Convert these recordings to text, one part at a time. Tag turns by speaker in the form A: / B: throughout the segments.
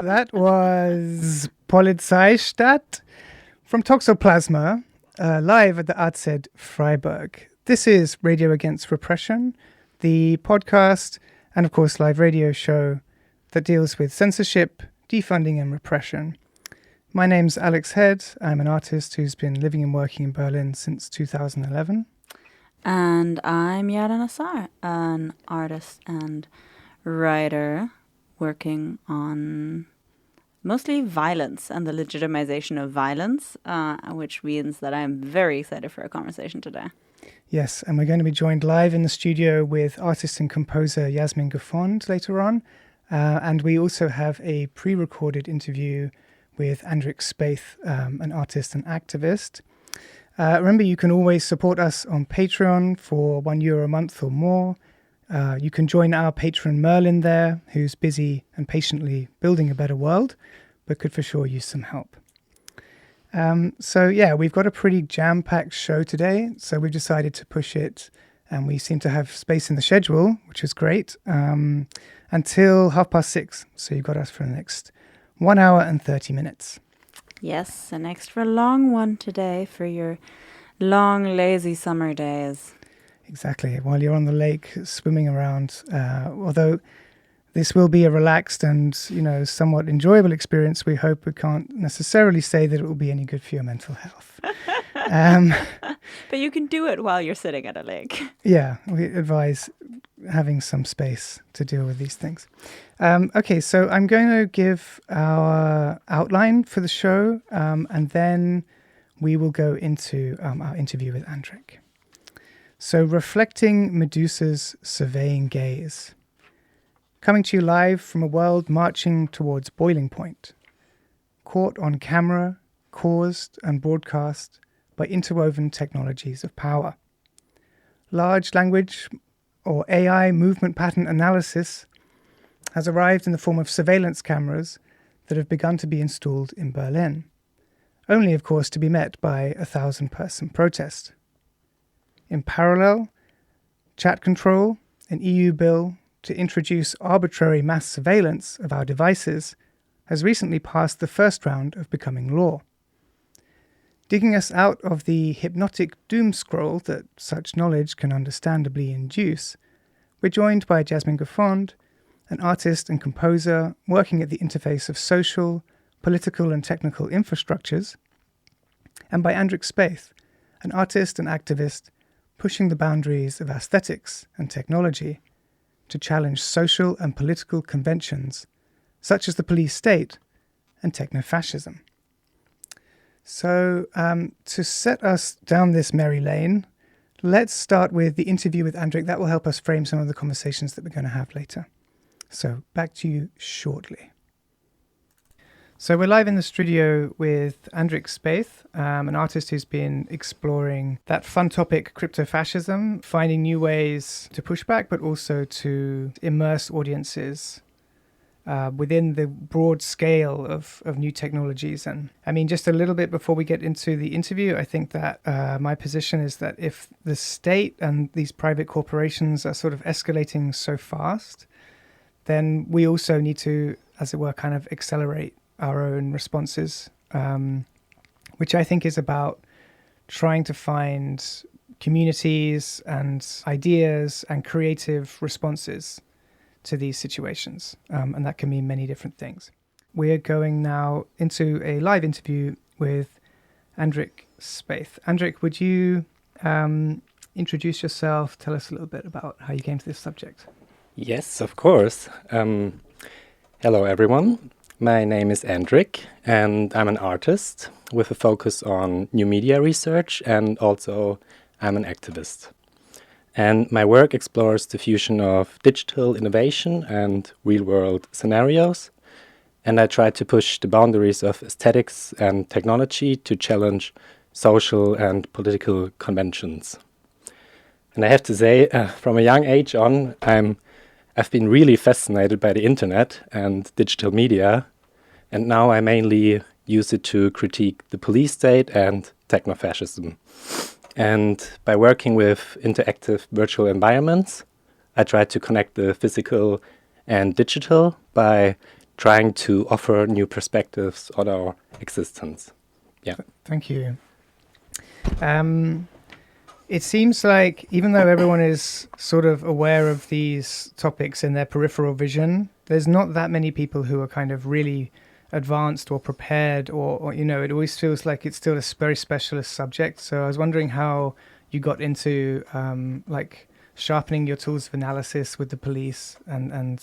A: That was Polizeistadt from Toxoplasma, live at the AZ Freiburg. This is Radio Against Repression, the podcast and, of course, live radio show that deals with censorship, defunding and repression. My name's Alex Head. I'm an artist who's been living and working in Berlin since 2011.
B: And I'm Yara Nassar, an artist and writer working on mostly violence and the legitimization of violence, which means that I'm very excited for our conversation today.
A: Yes, and we're going to be joined live in the studio with artist and composer Jasmine Guffond later on. And we also have a pre-recorded interview with Andric Spaeth, an artist and activist. Remember, you can always support us on Patreon for €1 a month or more. You can join our patron Merlin there, who's busy and patiently building a better world, but could for sure use some help. We've got a pretty jam-packed show today, so we've decided to push it, and we seem to have space in the schedule, which is great, until 6:30. So you've got us for the next 1 hour and 30 minutes.
B: Yes, an extra long one today for your long, lazy summer days.
A: Exactly, while you're on the lake swimming around, although this will be a relaxed and, somewhat enjoyable experience, we hope we can't necessarily say that it will be any good for your mental health.
B: But you can do it while you're sitting at a lake.
A: Yeah, we advise having some space to deal with these things. Okay, so I'm going to give our outline for the show, and then we will go into our interview with Andric. So, reflecting Medusa's surveying gaze. Coming to you live from a world marching towards boiling point. Caught on camera, caused and broadcast by interwoven technologies of power. Large language, or AI movement pattern analysis, has arrived in the form of surveillance cameras that have begun to be installed in Berlin. Only, of course, to be met by a 1,000-person protest. In parallel, chat control, an EU bill to introduce arbitrary mass surveillance of our devices, has recently passed the first round of becoming law. Digging us out of the hypnotic doomscroll that such knowledge can understandably induce, we're joined by Jasmine Guffond, an artist and composer working at the interface of social, political and technical infrastructures, and by Andric Spaeth, an artist and activist pushing the boundaries of aesthetics and technology to challenge social and political conventions, such as the police state and technofascism. So, to set us down this merry lane, let's start with the interview with Andric. That will help us frame some of the conversations that we're going to have later. So, back to you shortly. So we're live in the studio with Andric Spaeth, an artist who's been exploring that fun topic, crypto-fascism, finding new ways to push back, but also to immerse audiences within the broad scale of new technologies. And I mean, just a little bit before we get into the interview, I think that my position is that if the state and these private corporations are sort of escalating so fast, then we also need to, as it were, kind of accelerate our own responses, which I think is about trying to find communities and ideas and creative responses to these situations. And that can mean many different things. We're going now into a live interview with Andric Spaeth. Andric, would you introduce yourself? Tell us a little bit about how you came to this subject.
C: Yes, of course. Hello, everyone. My name is Andric, and I'm an artist with a focus on new media research, and also I'm an activist. And my work explores the fusion of digital innovation and real-world scenarios, and I try to push the boundaries of aesthetics and technology to challenge social and political conventions. And I have to say, from a young age on, I've been really fascinated by the internet and digital media, and now I mainly use it to critique the police state and technofascism. And by working with interactive virtual environments, I try to connect the physical and digital by trying to offer new perspectives on our existence. Yeah.
A: Thank you. It seems like even though everyone is sort of aware of these topics in their peripheral vision, there's not that many people who are kind of really advanced or prepared, or you know, it always feels like it's still a very specialist subject. So I was wondering how you got into like sharpening your tools of analysis with the police and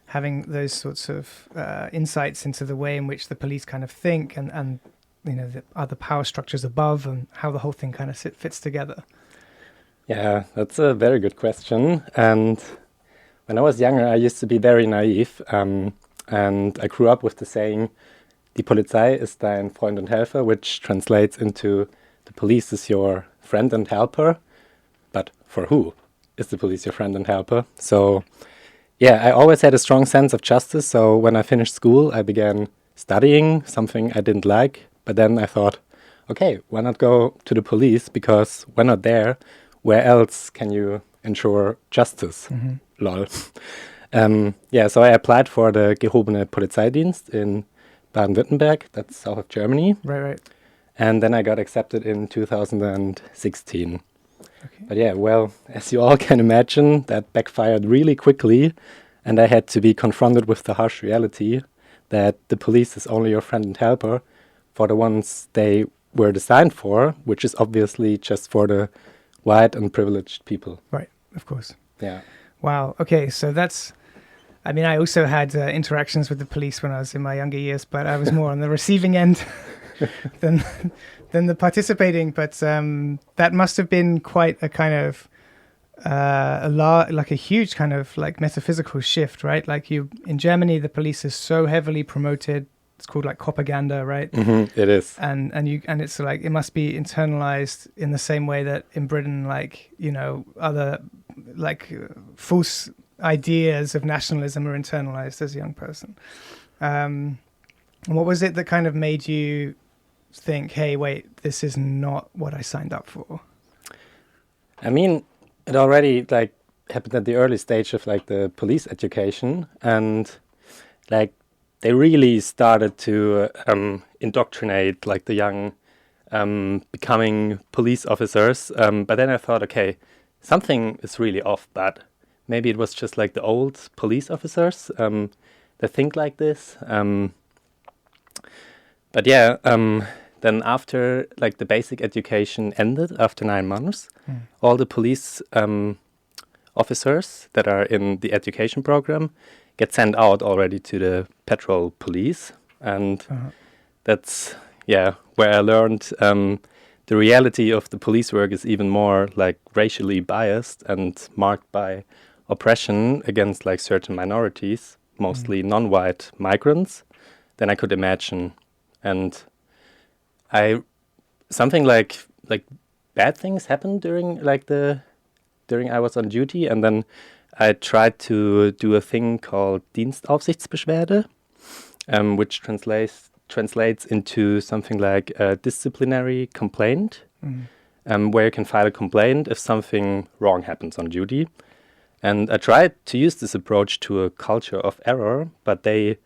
A: having those sorts of insights into the way in which the police kind of think and you know, the other power structures above, and how the whole thing kind of fits together.
C: Yeah, that's a very good question. And when I was younger, I used to be very naive. And I grew up with the saying, Die Polizei ist dein Freund und Helfer, which translates into the police is your friend and helper. But for who is the police your friend and helper? So, yeah, I always had a strong sense of justice. So when I finished school, I began studying something I didn't like. But then I thought, okay, why not go to the police? Because when not there, where else can you ensure justice?
A: Mm-hmm.
C: Lol. Yeah, so I applied for the gehobene Polizeidienst in Baden-Württemberg, that's south of Germany.
A: Right.
C: And then I got accepted in 2016.
A: Okay.
C: But yeah, well, as you all can imagine, that backfired really quickly. And I had to be confronted with the harsh reality that the police is only your friend and helper for the ones they were designed for, which is obviously just for the white and privileged people.
A: Right, of course.
C: Yeah.
A: Wow. Okay, so that's... I mean, I also had interactions with the police when I was in my younger years, but I was more on the receiving end than the participating. But that must have been quite a kind of like a huge kind of like metaphysical shift, right? Like in Germany, the police is so heavily promoted. It's called like propaganda, right?
C: Mm-hmm, it is.
A: And it's like it must be internalized in the same way that in Britain, like, you know, other like false ideas of nationalism are internalized as a young person. What was it that kind of made you think, hey, wait, this is not what I signed up for?
C: I mean, it already like happened at the early stage of like the police education, and like they really started to indoctrinate like the young becoming police officers. But then I thought, okay, something is really off, but maybe it was just like the old police officers that think like this. But yeah, then after like the basic education ended after 9 months, all the police officers that are in the education program get sent out already to the patrol police. And that's, yeah, where I learned the reality of the police work is even more like racially biased and marked by oppression against like certain minorities, mostly non-white migrants, than I could imagine. And something like bad things happened during I was on duty, and then I tried to do a thing called Dienstaufsichtsbeschwerde, which translates into something like a disciplinary complaint, where you can file a complaint if something wrong happens on duty. And I tried to use this approach to a culture of error, but they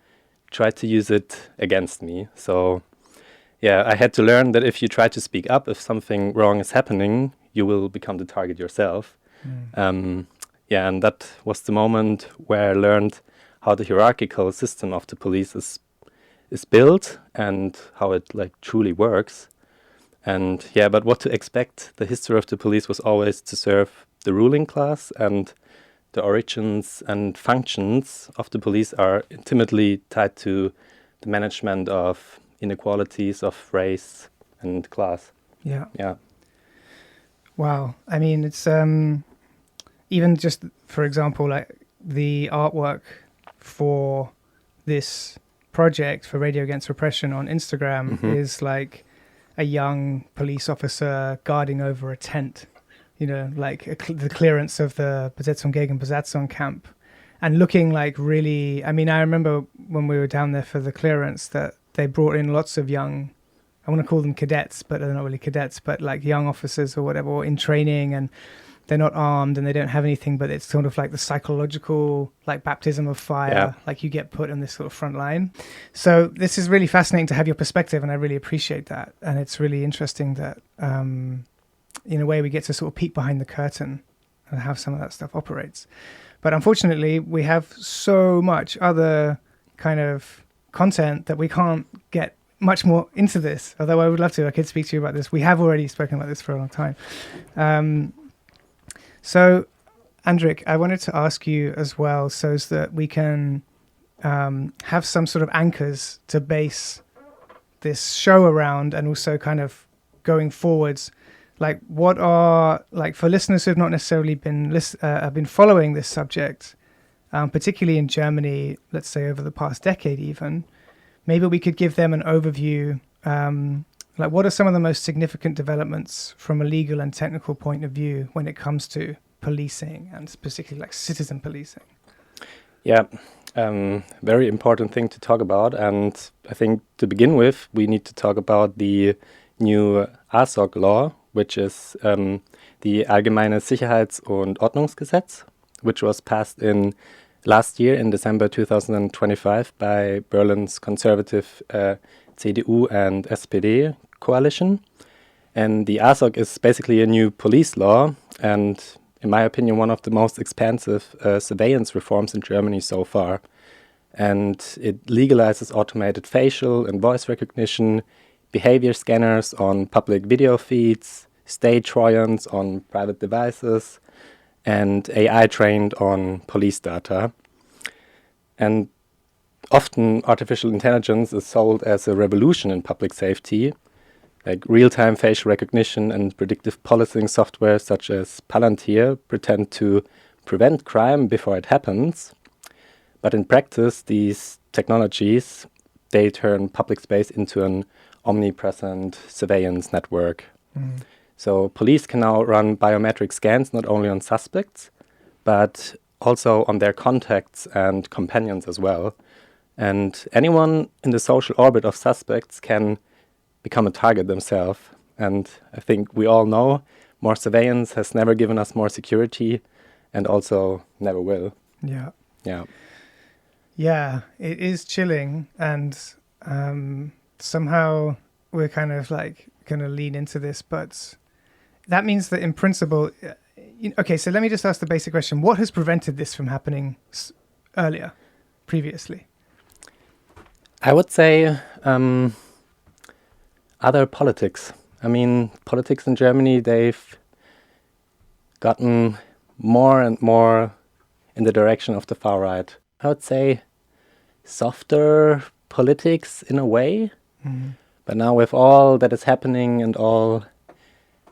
C: tried to use it against me. So yeah, I had to learn that if you try to speak up, if something wrong is happening, you will become the target yourself. Yeah, and that was the moment where I learned how the hierarchical system of the police is built and how it like truly works. And yeah, but what to expect? The history of the police was always to serve the ruling class, and the origins and functions of the police are intimately tied to the management of inequalities of race and class.
A: Yeah.
C: Yeah.
A: Wow. I mean, it's even just, for example, like the artwork for this project for Radio Against Repression on Instagram is like a young police officer guarding over a tent, you know, like the clearance of the Besetzung gegen Besatzung camp, and looking like really, I mean, I remember when we were down there for the clearance that they brought in lots of young, I want to call them cadets, but they're not really cadets, but like young officers or whatever, or in training, and they're not armed and they don't have anything, but it's sort of like the psychological, like baptism of fire, like you get put on this sort of front line. So this is really fascinating to have your perspective, and I really appreciate that. And it's really interesting that, in a way, we get to sort of peek behind the curtain and how some of that stuff operates. But unfortunately, we have so much other kind of content that we can't get much more into this, although I would love to. I could speak to you about this. We have already spoken about this for a long time. So, Andric, I wanted to ask you as well, so as that we can have some sort of anchors to base this show around, and also kind of going forwards, like what are, like for listeners who have not necessarily been following this subject, particularly in Germany, let's say over the past decade even, maybe we could give them an overview. Like, what are some of the most significant developments from a legal and technical point of view when it comes to policing, and particularly like citizen policing?
C: Yeah, very important thing to talk about. And I think to begin with, we need to talk about the new ASOC law, which is the Allgemeine Sicherheits- und Ordnungsgesetz, which was passed in last year in December 2025 by Berlin's conservative CDU and SPD coalition. And the ASOC is basically a new police law, and in my opinion, one of the most expansive surveillance reforms in Germany so far. And it legalizes automated facial and voice recognition, behavior scanners on public video feeds, state troyans on private devices, and AI trained on police data. And often artificial intelligence is sold as a revolution in public safety, like real-time facial recognition and predictive policing software such as Palantir pretend to prevent crime before it happens. But in practice, these technologies, they turn public space into an omnipresent surveillance network. So police can now run biometric scans not only on suspects, but also on their contacts and companions as well. And anyone in the social orbit of suspects can become a target themselves. And I think we all know more surveillance has never given us more security, and also never will.
A: Yeah.
C: Yeah.
A: Yeah, it is chilling, and somehow we're kind of like going to lean into this, but that means that in principle, okay, so let me just ask the basic question. What has prevented this from happening previously?
C: I would say other politics. I mean, politics in Germany, they've gotten more and more in the direction of the far right. I would say softer politics in a way. But now with all that is happening and all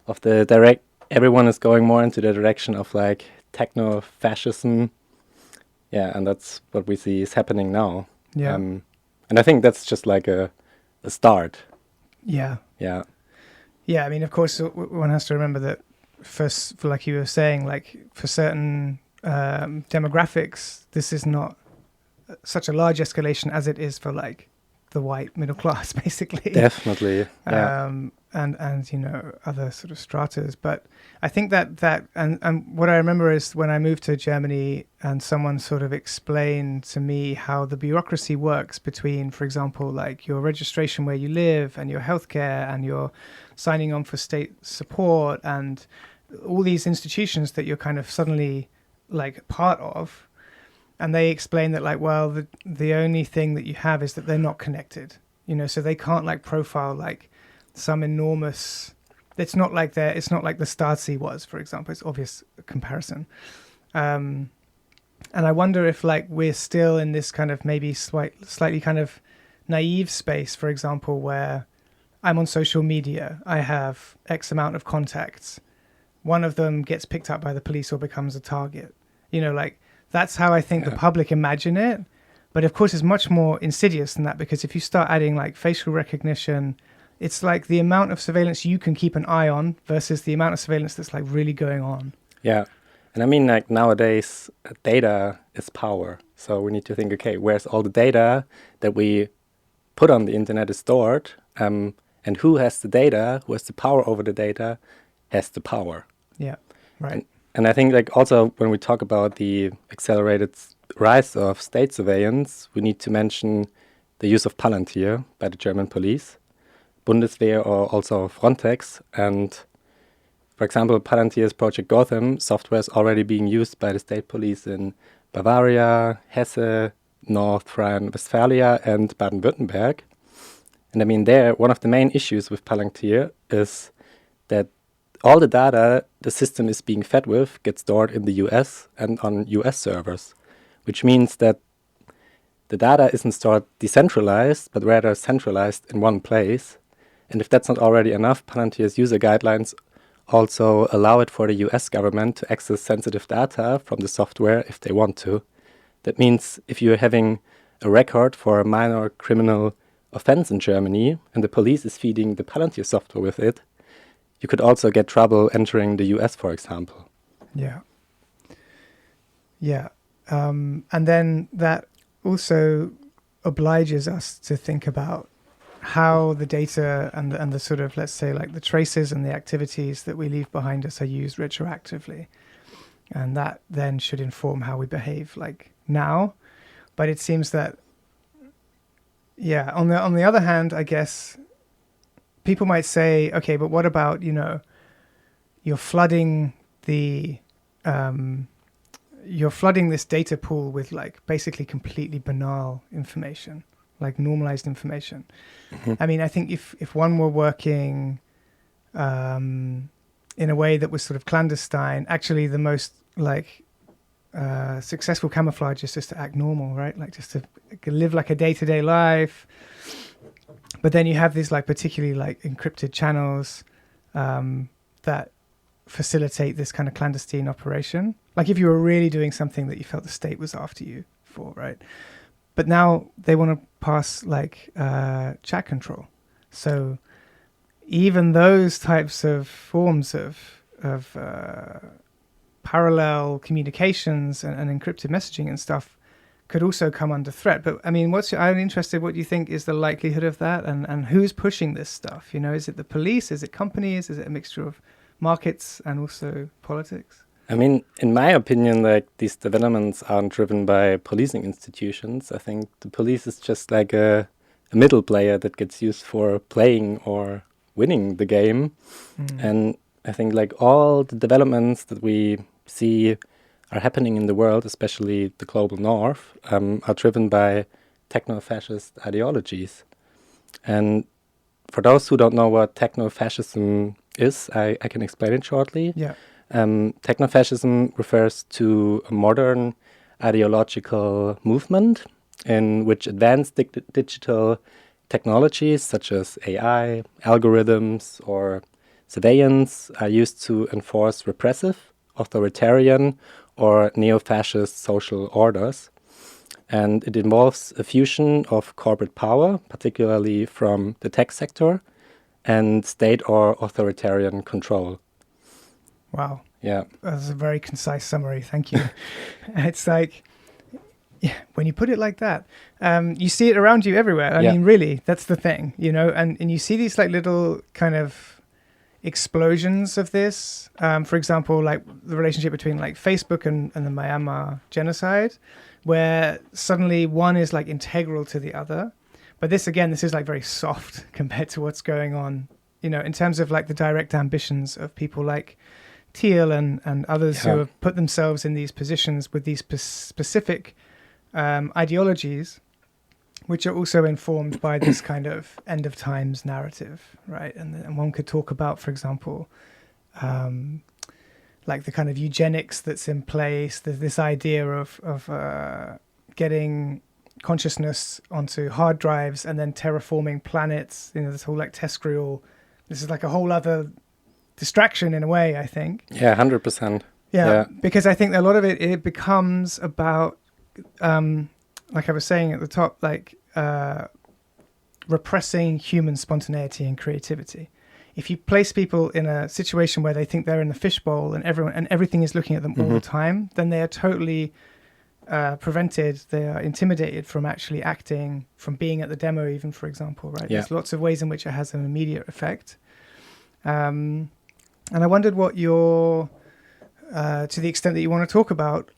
C: of the everyone is going more into the direction of like technofascism. Yeah, and that's what we see is happening now.
A: Yeah.
C: And I think that's just like a start.
A: Yeah.
C: Yeah.
A: Yeah, I mean, of course, one has to remember that for like you were saying, like for certain demographics, this is not such a large escalation as it is for like the white middle class, basically.
C: Definitely. Yeah.
A: And you know, other sort of stratas. But I think and what I remember is when I moved to Germany and someone sort of explained to me how the bureaucracy works between, for example, like your registration where you live and your healthcare and your signing on for state support and all these institutions that you're kind of suddenly like part of. And they explain that like, well, the only thing that you have is that they're not connected, you know, so they can't like profile like some enormous, it's not like the Stasi was, for example. It's obvious comparison. And I wonder if like we're still in this kind of maybe slightly kind of naive space, for example, where I'm on social media, I have X amount of contacts. One of them gets picked up by the police or becomes a target. You know, like that's how I think the public imagine it. But of course, it's much more insidious than that, because if you start adding like facial recognition, it's like the amount of surveillance you can keep an eye on versus the amount of surveillance that's like really going on.
C: Yeah. And I mean, like nowadays, data is power. So we need to think, okay, where's all the data that we put on the internet is stored? And who has the data, who has the power over the data, has the power.
A: Yeah, right.
C: And I think like also when we talk about the accelerated rise of state surveillance, we need to mention the use of Palantir by the German police, Bundeswehr, or also Frontex. And for example, Palantir's Project Gotham software is already being used by the state police in Bavaria, Hesse, North Rhine-Westphalia, and Baden-Württemberg. And I mean, there, one of the main issues with Palantir is that all the data the system is being fed with gets stored in the US and on US servers, which means that the data isn't stored decentralized, but rather centralized in one place. And if that's not already enough, Palantir's user guidelines also allow it for the US government to access sensitive data from the software if they want to. That means if you're having a record for a minor criminal offense in Germany and the police is feeding the Palantir software with it, you could also get trouble entering the US, for example.
A: Yeah. Yeah. And then that also obliges us to think about how the data and the sort of, let's say, like the traces and the activities that we leave behind us are used retroactively. And that then should inform how we behave like now. But it seems that, yeah, on the other hand, I guess people might say, okay, but what about, you know, you're flooding this data pool with like basically completely banal information, like normalized information. Mm-hmm. I mean, I think if one were working in a way that was sort of clandestine, actually the most like successful camouflage is just to act normal, right? Like just to live like a day-to-day life. But then you have these like particularly like encrypted channels that facilitate this kind of clandestine operation. Like if you were really doing something that you felt the state was after you for, right? But now they want to pass like chat control. So even those types of forms of parallel communications and encrypted messaging and stuff could also come under threat. But I mean, I'm interested what you think is the likelihood of that, and who's pushing this stuff? You know, is it the police? Is it companies? Is it a mixture of markets and also politics?
C: I mean, in my opinion, like these developments aren't driven by policing institutions. I think the police is just like a middle player that gets used for playing or winning the game. And I think like all the developments that we see are happening in the world, especially the global north, are driven by techno-fascist ideologies. And for those who don't know what techno-fascism is, I can explain it shortly.
A: Yeah.
C: Techno-fascism refers to a modern ideological movement in which advanced digital technologies such as AI, algorithms, or surveillance are used to enforce repressive, authoritarian, or neo-fascist social orders. And it involves a fusion of corporate power, particularly from the tech sector, and state or authoritarian control.
A: Wow.
C: Yeah.
A: That's a very concise summary. Thank you. It's like, yeah, when you put it like that, you see it around you everywhere. I mean, really, that's the thing, you know, and you see these like little kind of explosions of this. For example, like the relationship between like Facebook and the Myanmar genocide, where suddenly one is like integral to the other. But this is like very soft compared to what's going on, you know, in terms of like the direct ambitions of people like Thiel and others who have put themselves in these positions with these specific ideologies, which are also informed by this kind of end of times narrative, right? And one could talk about, for example, like the kind of eugenics that's in place, this idea of getting consciousness onto hard drives and then terraforming planets, you know, this whole like terrestrial, this is like a whole other distraction in a way, I think.
C: Yeah, 100%.
A: Yeah, because I think a lot of it becomes about, like I was saying at the top, like repressing human spontaneity and creativity. If you place people in a situation where they think they're in the fishbowl and everything is looking at them all the time, then they are totally prevented. They are intimidated from actually acting, from being at the demo, even, for example. Right? Yeah. There's lots of ways in which it has an immediate effect. And I wondered what your, to the extent that you want to talk about,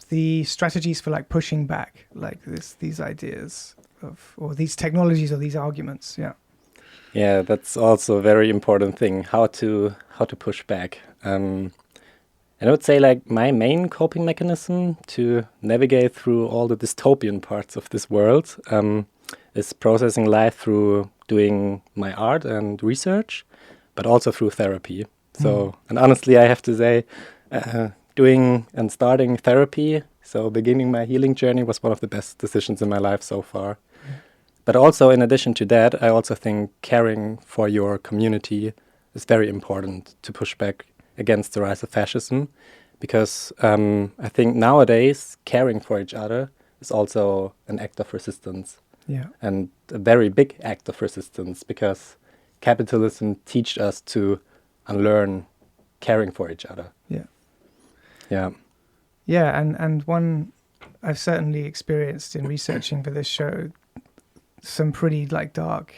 A: the strategies for like pushing back, like these ideas of, or these technologies or these arguments. Yeah.
C: Yeah, that's also a very important thing, how to push back. And I would say like my main coping mechanism to navigate through all the dystopian parts of this world is processing life through doing my art and research, but also through therapy. So, and honestly, I have to say, doing and starting therapy, so beginning my healing journey was one of the best decisions in my life so far. But also, in addition to that, I also think caring for your community is very important to push back against the rise of fascism, because I think nowadays caring for each other is also an act of resistance.
A: Yeah.
C: And a very big act of resistance, because capitalism teaches us to unlearn caring for each other.
A: Yeah.
C: Yeah.
A: Yeah, and one I've certainly experienced in researching for this show, some pretty like dark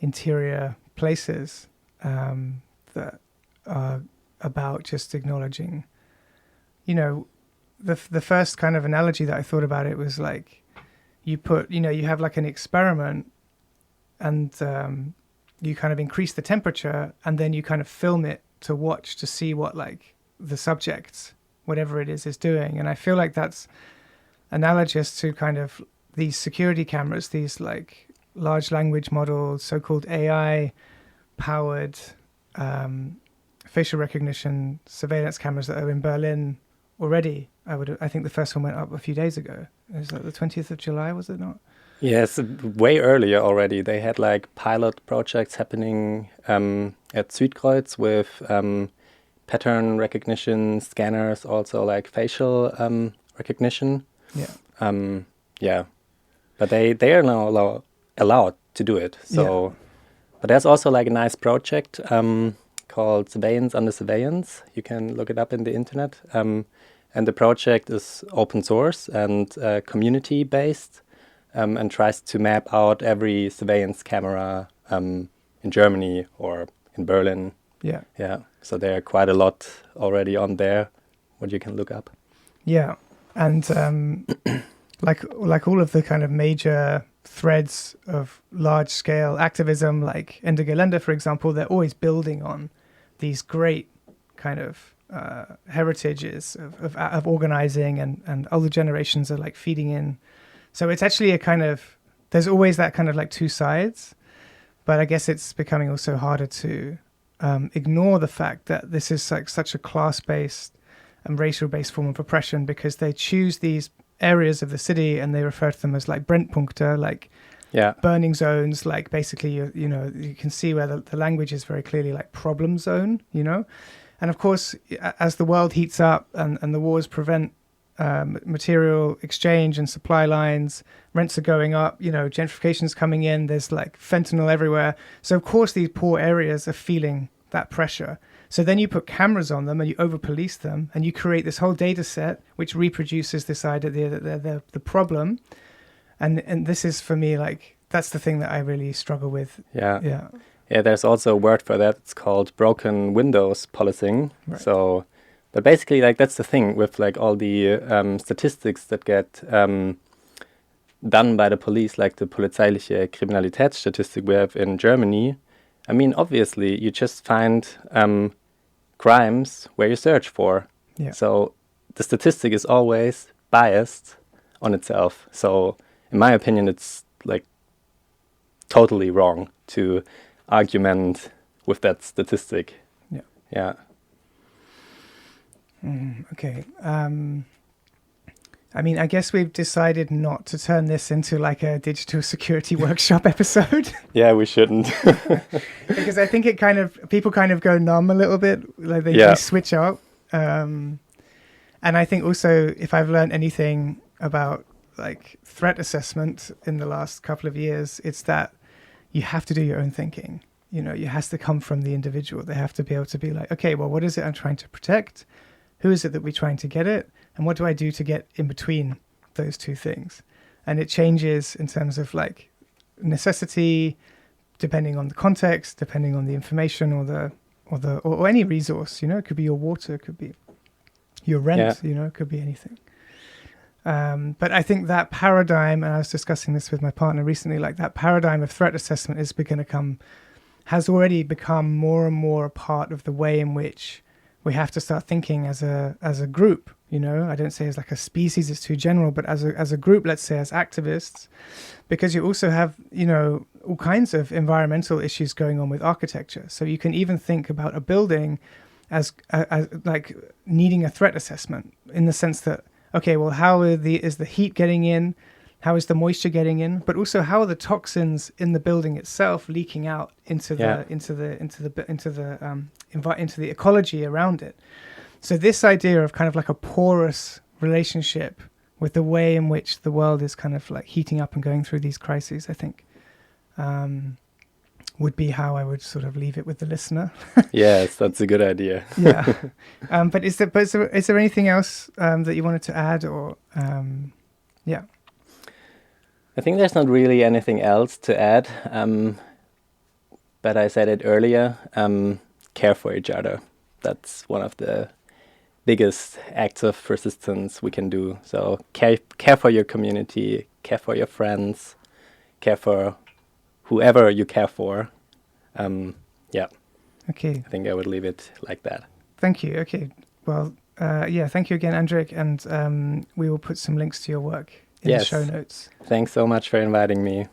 A: interior places that are about just acknowledging, you know, the first kind of analogy that I thought about it was like you have like an experiment and you kind of increase the temperature and then you kind of film it to watch to see what like the subject, whatever it is doing. And I feel like that's analogous to kind of these security cameras, these like large language models, so-called AI powered facial recognition surveillance cameras that are in Berlin already. I think the first one went up a few days ago. It was like the 20th of July, was it not?
C: Yes, way earlier already. They had like pilot projects happening at Südkreuz with pattern recognition scanners, also like facial recognition.
A: Yeah.
C: Yeah. But they are now allowed to do it. So, but there's also like a nice project called Surveillance Under Surveillance. You can look it up in the internet. And the project is open source and community based, and tries to map out every surveillance camera in Germany or in Berlin.
A: Yeah.
C: Yeah. So there are quite a lot already on there, what you can look up.
A: Yeah. And like all of the kind of major threads of large scale activism, like Ende Gelände, for example, they're always building on these great kind of heritages of organizing, and older generations are like feeding in. So it's actually a kind of, there's always that kind of like two sides, but I guess it's becoming also harder to ignore the fact that this is like such a class-based and racial-based form of oppression, because they choose these areas of the city and they refer to them as like Brennpunkte, like burning zones, like basically, you know, you can see where the language is very clearly like problem zone, you know. And of course, as the world heats up and the wars prevent material exchange and supply lines, rents are going up, you know, gentrification's coming in, there's like fentanyl everywhere. So of course these poor areas are feeling that pressure. So then you put cameras on them and you over-police them, and you create this whole data set which reproduces this idea that they're the problem. And this is, for me, like, that's the thing that I really struggle with.
C: Yeah, there's also a word for that. It's called broken windows policing.
A: Right.
C: So, but basically, like, that's the thing with like all the statistics that get done by the police, like the polizeiliche Kriminalitätsstatistik we have in Germany. I mean, obviously, you just find crimes where you search for.
A: Yeah.
C: So the statistic is always biased on itself. So in my opinion, it's like totally wrong to argument with that statistic. Yeah.
A: Okay. I mean, I guess we've decided not to turn this into like a digital security workshop episode.
C: Yeah, we shouldn't.
A: Because I think people kind of go numb a little bit, like they switch out. And I think also, if I've learned anything about like threat assessment in the last couple of years, it's that you have to do your own thinking. You know, it has to come from the individual. They have to be able to be like, okay, well, what is it I'm trying to protect? Who is it that we're trying to get it? And what do I do to get in between those two things? And it changes in terms of like necessity, depending on the context, depending on the information or any resource. You know, it could be your water, it could be your rent. You know, it could be anything. But I think that paradigm, and I was discussing this with my partner recently, like that paradigm of threat assessment has already become more and more a part of the way in which we have to start thinking as a group. You know, I don't say as like a species, it's too general, but as a group, let's say as activists, because you also have, you know, all kinds of environmental issues going on with architecture. So you can even think about a building as like needing a threat assessment, in the sense that, okay, well, how is the heat getting in? How is the moisture getting in? But also, how are the toxins in the building itself leaking out into the ecology around it? So this idea of kind of like a porous relationship with the way in which the world is kind of like heating up and going through these crises, I think, would be how I would sort of leave it with the listener.
C: Yes, that's a good idea.
A: Yeah. But is there anything else that you wanted to add, or yeah?
C: I think there's not really anything else to add. But I said it earlier, care for each other. That's one of the biggest acts of resistance we can do. So care for your community, care for your friends, care for whoever you care for. Yeah. Okay. I think I would leave it like that.
A: Thank you. Okay. Well, thank you again, Andric, and we will put some links to your work in the show notes.
C: Thanks so much for inviting me.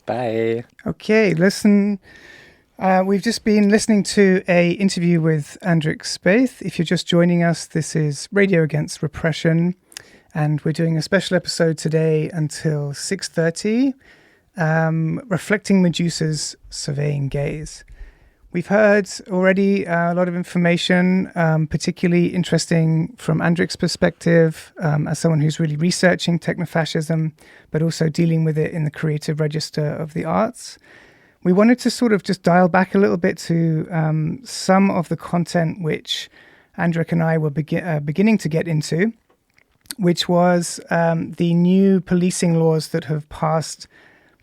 C: Bye.
A: Okay, listen. We've just been listening to a interview with Andric Spaeth. If you're just joining us, this is Radio Against Repression, and we're doing a special episode today until 6:30, reflecting Medusa's Surveilling Gaze. We've heard already a lot of information, particularly interesting from Andric's perspective, as someone who's really researching technofascism, but also dealing with it in the creative register of the arts. We wanted to sort of just dial back a little bit to some of the content which Andric and I were beginning to get into, which was the new policing laws that have passed,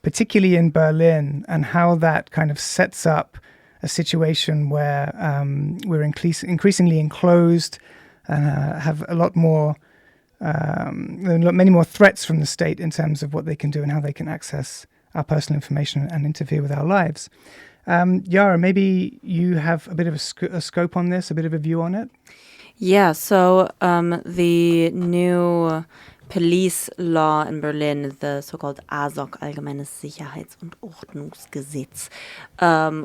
A: particularly in Berlin, and how that kind of sets up a situation where we're increasingly enclosed and have a lot more, many more threats from the state in terms of what they can do and how they can access our personal information and interfere with our lives. Yara, maybe you have a bit of a scope on this, a bit of a view on it?
B: Yeah, so the new police law in Berlin, the so-called ASOC, Allgemeines Sicherheits- und Ordnungsgesetz,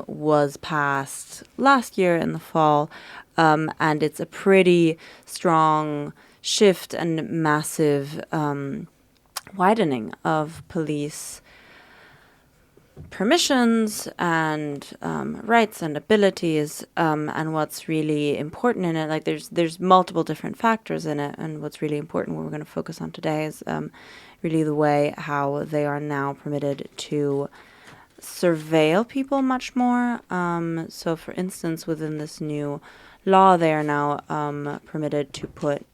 B: was passed last year in the fall, and it's a pretty strong shift and massive widening of police permissions and rights and abilities, and what's really important in it, like there's multiple different factors in it, and what's really important, what we're going to focus on today, is really the way how they are now permitted to surveil people much more. So, for instance, within this new law, they are now permitted to put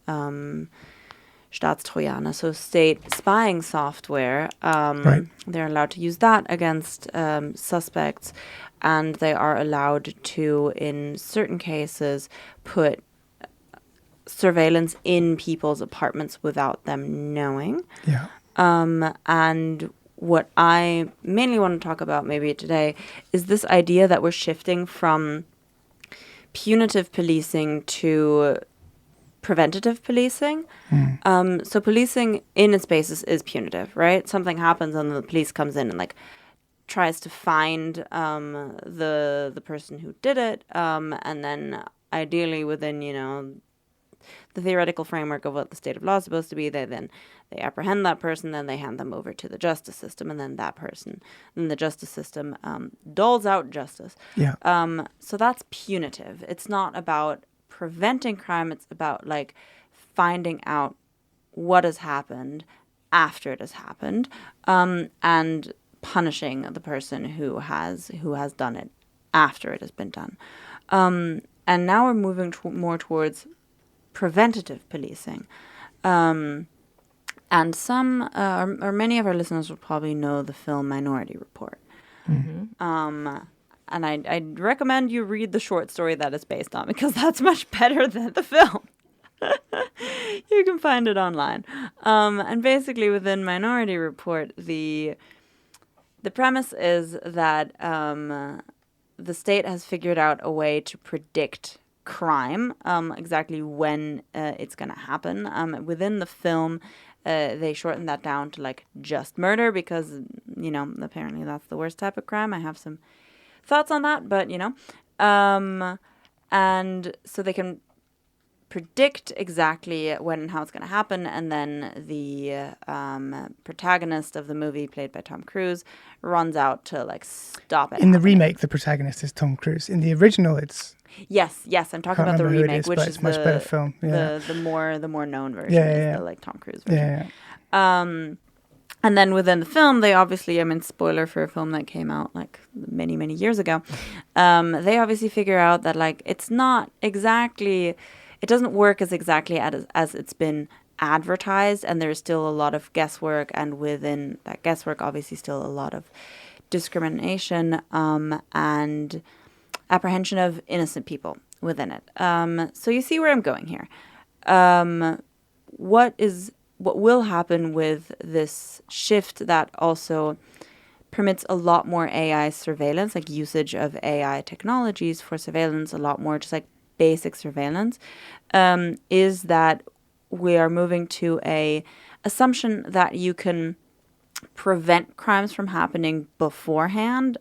B: Staatstrojaner, so state spying software.
A: Right.
B: They're allowed to use that against suspects, and they are allowed to, in certain cases, put surveillance in people's apartments without them knowing.
A: Yeah.
B: And what I mainly want to talk about maybe today is this idea that we're shifting from punitive policing to preventative policing. So policing in its basis is punitive, right? Something happens and the police comes in and like tries to find the person who did it, and then ideally within, you know, the theoretical framework of what the state of law is supposed to be, they apprehend that person, then they hand them over to the justice system, and then the justice system doles out justice.
A: Yeah.
B: So that's punitive. It's not about preventing crime. It's about like finding out what has happened after it has happened, and punishing the person who has done it after it has been done. And now we're moving more towards preventative policing. And some or many of our listeners will probably know the film Minority Report. And I'd recommend you read the short story that it's based on, because that's much better than the film. You can find it online. And basically within Minority Report, the premise is that the state has figured out a way to predict crime, exactly when it's going to happen. Within the film, they shortened that down to like just murder because, you know, apparently that's the worst type of crime. I have some thoughts on that, but, you know. And so they can predict exactly when and how it's going to happen, and then the protagonist of the movie, played by Tom Cruise, runs out to like stop it.
A: In the remake, the protagonist is Tom Cruise. In the original, it's
B: yes, I'm talking about the remake, which is
A: much better film. Yeah.
B: The more known version is the like Tom Cruise version.
A: Yeah.
B: And then within the film, they obviously, I mean, spoiler for a film that came out like many years ago, they obviously figure out that like it's not exactly. It doesn't work as exactly as it's been advertised, and there's still a lot of guesswork, and within that guesswork, obviously still a lot of discrimination and apprehension of innocent people within it. So you see where I'm going here. What will happen with this shift that also permits a lot more AI surveillance, like usage of AI technologies for surveillance, a lot more just like basic surveillance, is that we are moving to a assumption that you can prevent crimes from happening beforehand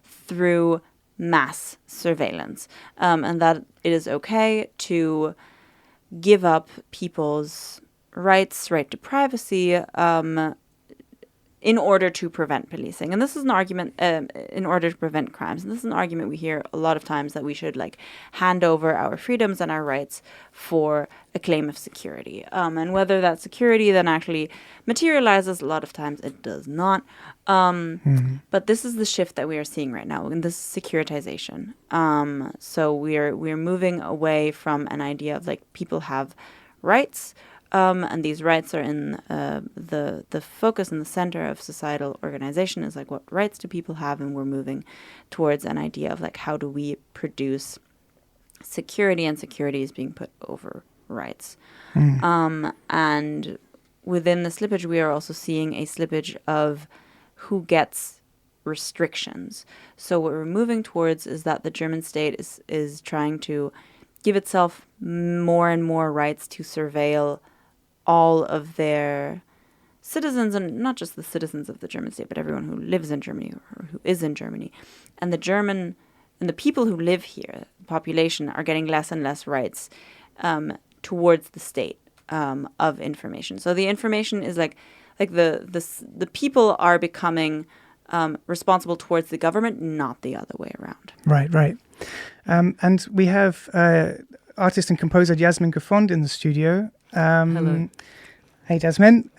B: through mass surveillance, and that it is okay to give up people's right to privacy in order to prevent policing. And this is an argument in order to prevent crimes. And this is an argument we hear a lot of times, that we should like hand over our freedoms and our rights for a claim of security. And whether that security then actually materializes, a lot of times it does not. But this is the shift that we are seeing right now, and this is securitization. So we're moving away from an idea of like people have rights, and these rights are in the focus and the center of societal organization, is like what rights do people have, and we're moving towards an idea of like how do we produce security, and security is being put over rights. And within the slippage, we are also seeing a slippage of who gets restrictions. So what we're moving towards is that the German state is trying to give itself more and more rights to surveil all of their citizens, and not just the citizens of the German state, but everyone who lives in Germany or who is in Germany. And the people who live here, the population, are getting less and less rights towards the state of information. So the information is like the people are becoming responsible towards the government, not the other way around.
A: Right. And we have artist and composer Jasmine Guffond in the studio.
D: Hello.
A: Hey, Jasmine.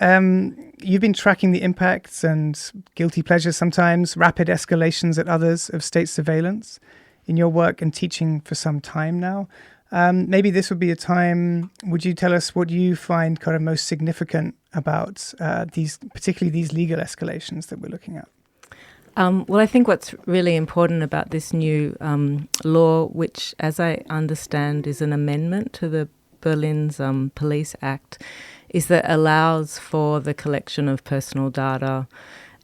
A: You've been tracking the impacts and guilty pleasures sometimes, rapid escalations at others of state surveillance in your work and teaching for some time now. Maybe this would be a time, would you tell us what you find kind of most significant about particularly these legal escalations that we're looking at?
D: Well, I think what's really important about this new law, which, as I understand, is an amendment to the Berlin's Police Act, is that allows for the collection of personal data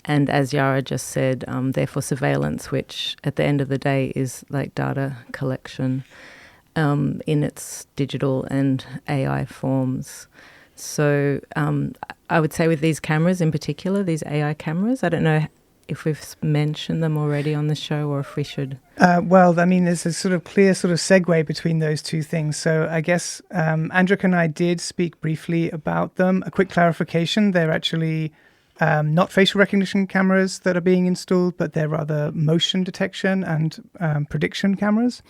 D: and, as Yara just said, therefore surveillance, which at the end of the day is like data collection in its digital and AI forms. So I would say with these cameras in particular, these AI cameras, I don't know if we've mentioned them already on the show or if we should.
A: Well, I mean, there's a sort of clear sort of segue between those two things. So I guess Andric and I did speak briefly about them. A quick clarification, they're actually not facial recognition cameras that are being installed, but they're rather motion detection and prediction cameras.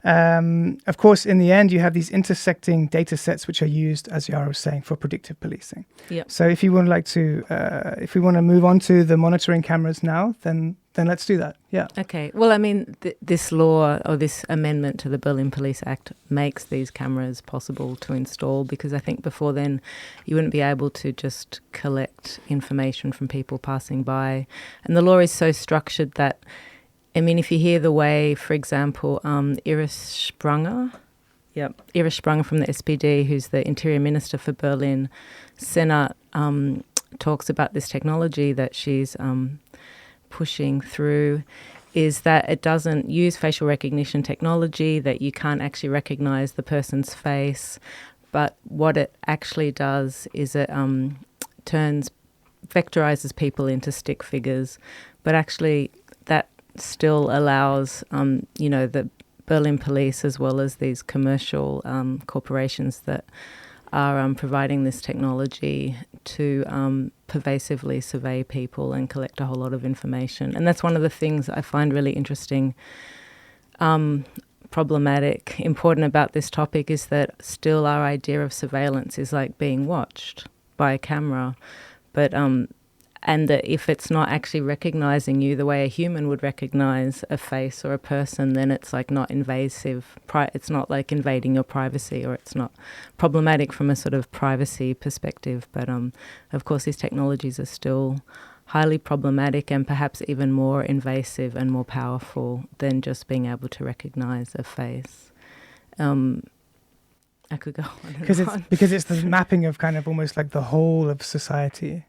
A: Of course, in the end, you have these intersecting data sets which are used, as Yara was saying, for predictive policing.
D: Yep.
A: So if you would like to, if we want to move on to the monitoring cameras now, then let's do that. Yeah.
D: Okay. Well, I mean, this law or this amendment to the Berlin Police Act makes these cameras possible to install, because I think before then you wouldn't be able to just collect information from people passing by. And the law is so structured that, I mean, if you hear the way, for example, Iris Spranger from the SPD, who's the Interior Minister for Berlin, Senat, talks about this technology that she's pushing through, is that it doesn't use facial recognition technology, that you can't actually recognize the person's face, but what it actually does is it vectorizes people into stick figures, but actually that still allows, the Berlin police, as well as these commercial corporations that are providing this technology, to pervasively survey people and collect a whole lot of information. And that's one of the things I find really interesting, problematic, important about this topic, is that still our idea of surveillance is like being watched by a camera, but and that if it's not actually recognizing you the way a human would recognize a face or a person, then it's like not invasive. It's not like invading your privacy, or it's not problematic from a sort of privacy perspective. But of course, these technologies are still highly problematic and perhaps even more invasive and more powerful than just being able to recognize a face. I could go on and on.
A: Because it's the mapping of kind of almost like the whole of society.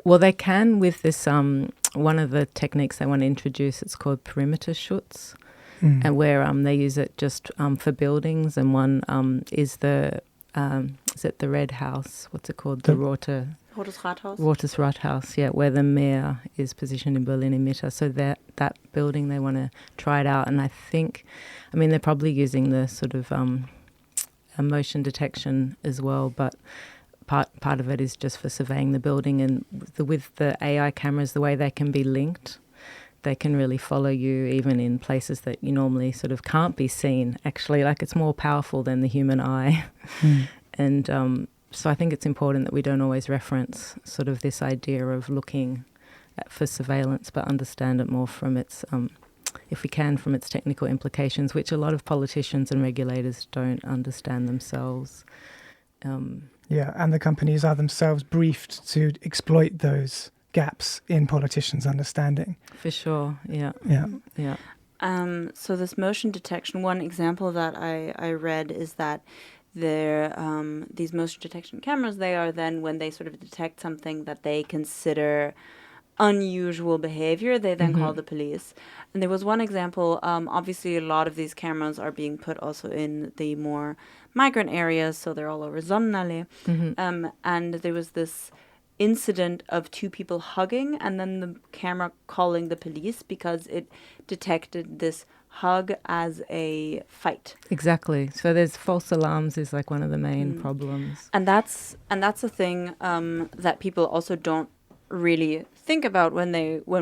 D: Well, they can with this, one of the techniques they want to introduce, it's called perimeter schutz, and where they use it just for buildings, and one is the, is it the Red House? What's it called? The Rotes Rathaus, yeah, where the mayor is positioned in Berliner Mitte. So that building, they want to try it out. And I think, I mean, they're probably using the sort of motion detection as well, but part of it is just for surveying the building. And with the AI cameras, the way they can be linked, they can really follow you even in places that you normally sort of can't be seen. Actually, like, it's more powerful than the human eye. And so I think it's important that we don't always reference sort of this idea of looking for surveillance, but understand it more from its, if we can, from its technical implications, which a lot of politicians and regulators don't understand themselves.
A: Yeah, and the companies are themselves briefed to exploit those gaps in politicians' understanding.
D: For sure, yeah.
B: So this motion detection, one example that I read is that these motion detection cameras, they are then, when they sort of detect something that they consider unusual behavior, they then call the police. And there was one example, obviously a lot of these cameras are being put also in the more migrant areas, so they're all over Sonnenallee. And there was this incident of two people hugging, and then the camera calling the police because it detected this hug as a fight.
D: Exactly. So there's false alarms is like one of the main problems.
B: And that's a thing that people also don't really think about when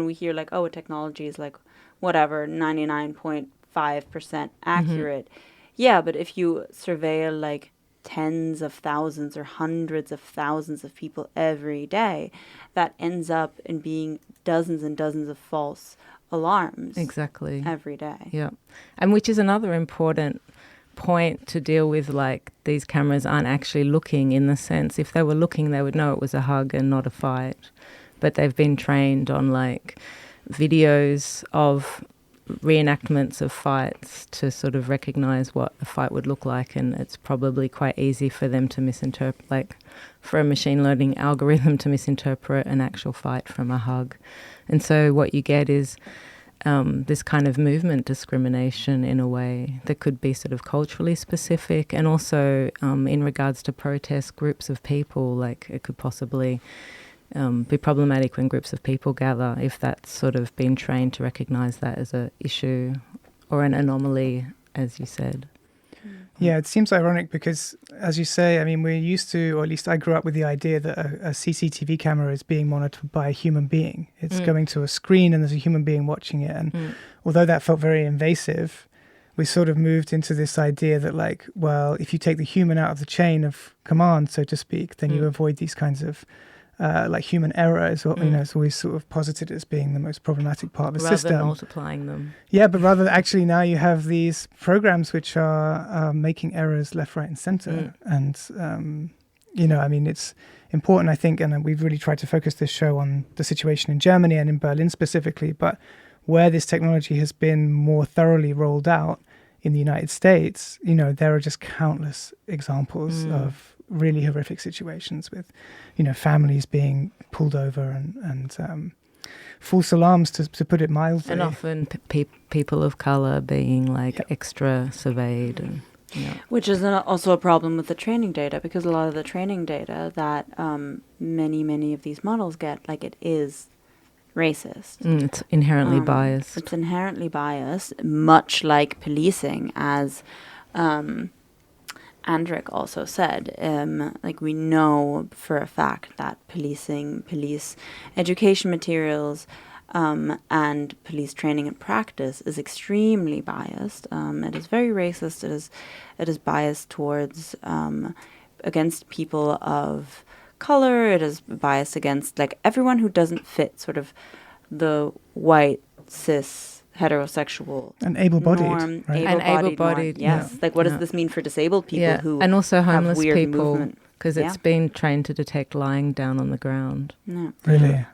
B: we hear like, oh, a technology is like whatever 99.5% accurate. Yeah, but if you surveil like tens of thousands or hundreds of thousands of people every day, that ends up in being dozens and dozens of false alarms.
D: Exactly.
B: Every day.
D: Yeah. And which is another important point to deal with, like these cameras aren't actually looking, in the sense if they were looking they would know it was a hug and not a fight. But they've been trained on like videos of reenactments of fights to sort of recognize what a fight would look like, and it's probably quite easy for them to misinterpret, like for a machine learning algorithm to misinterpret an actual fight from a hug. And so what you get is this kind of movement discrimination in a way that could be sort of culturally specific, and also in regards to protest groups of people, like it could possibly be problematic when groups of people gather if that's sort of been trained to recognise that as an issue or an anomaly, as you said.
A: Yeah, it seems ironic because, as you say, I mean, we're used to, or at least I grew up with the idea that a CCTV camera is being monitored by a human being. It's going to a screen and there's a human being watching it. And although that felt very invasive, we sort of moved into this idea that, like, well, if you take the human out of the chain of command, so to speak, then you avoid these kinds of like human error is what, you know, it's always sort of posited as being the most problematic part of the system.
D: Rather than multiplying them.
A: Yeah, but rather actually now you have these programs which are making errors left, right and center. And, you know, I mean, it's important, I think, and we've really tried to focus this show on the situation in Germany and in Berlin specifically, but where this technology has been more thoroughly rolled out in the United States, you know, there are just countless examples of really horrific situations with, you know, families being pulled over and false alarms, to put it mildly.
D: And often people of colour being like extra surveyed. And,
B: which is also a problem with the training data, because a lot of the training data that many of these models get, like, it is racist.
D: It's inherently biased.
B: It's inherently biased, much like policing, as Andric also said. Like, we know for a fact that police education materials and police training and practice is extremely biased. It is very racist. It is biased towards against people of color. It is biased against, like, everyone who doesn't fit sort of the white cis heterosexual
A: and able-bodied
B: norm,
A: right?
B: able-bodied norm. Yes, like, what does this mean for disabled people who
D: and also homeless
B: have weird
D: people,
B: movement?
D: because it's been trained to detect lying down on the ground.
A: Really.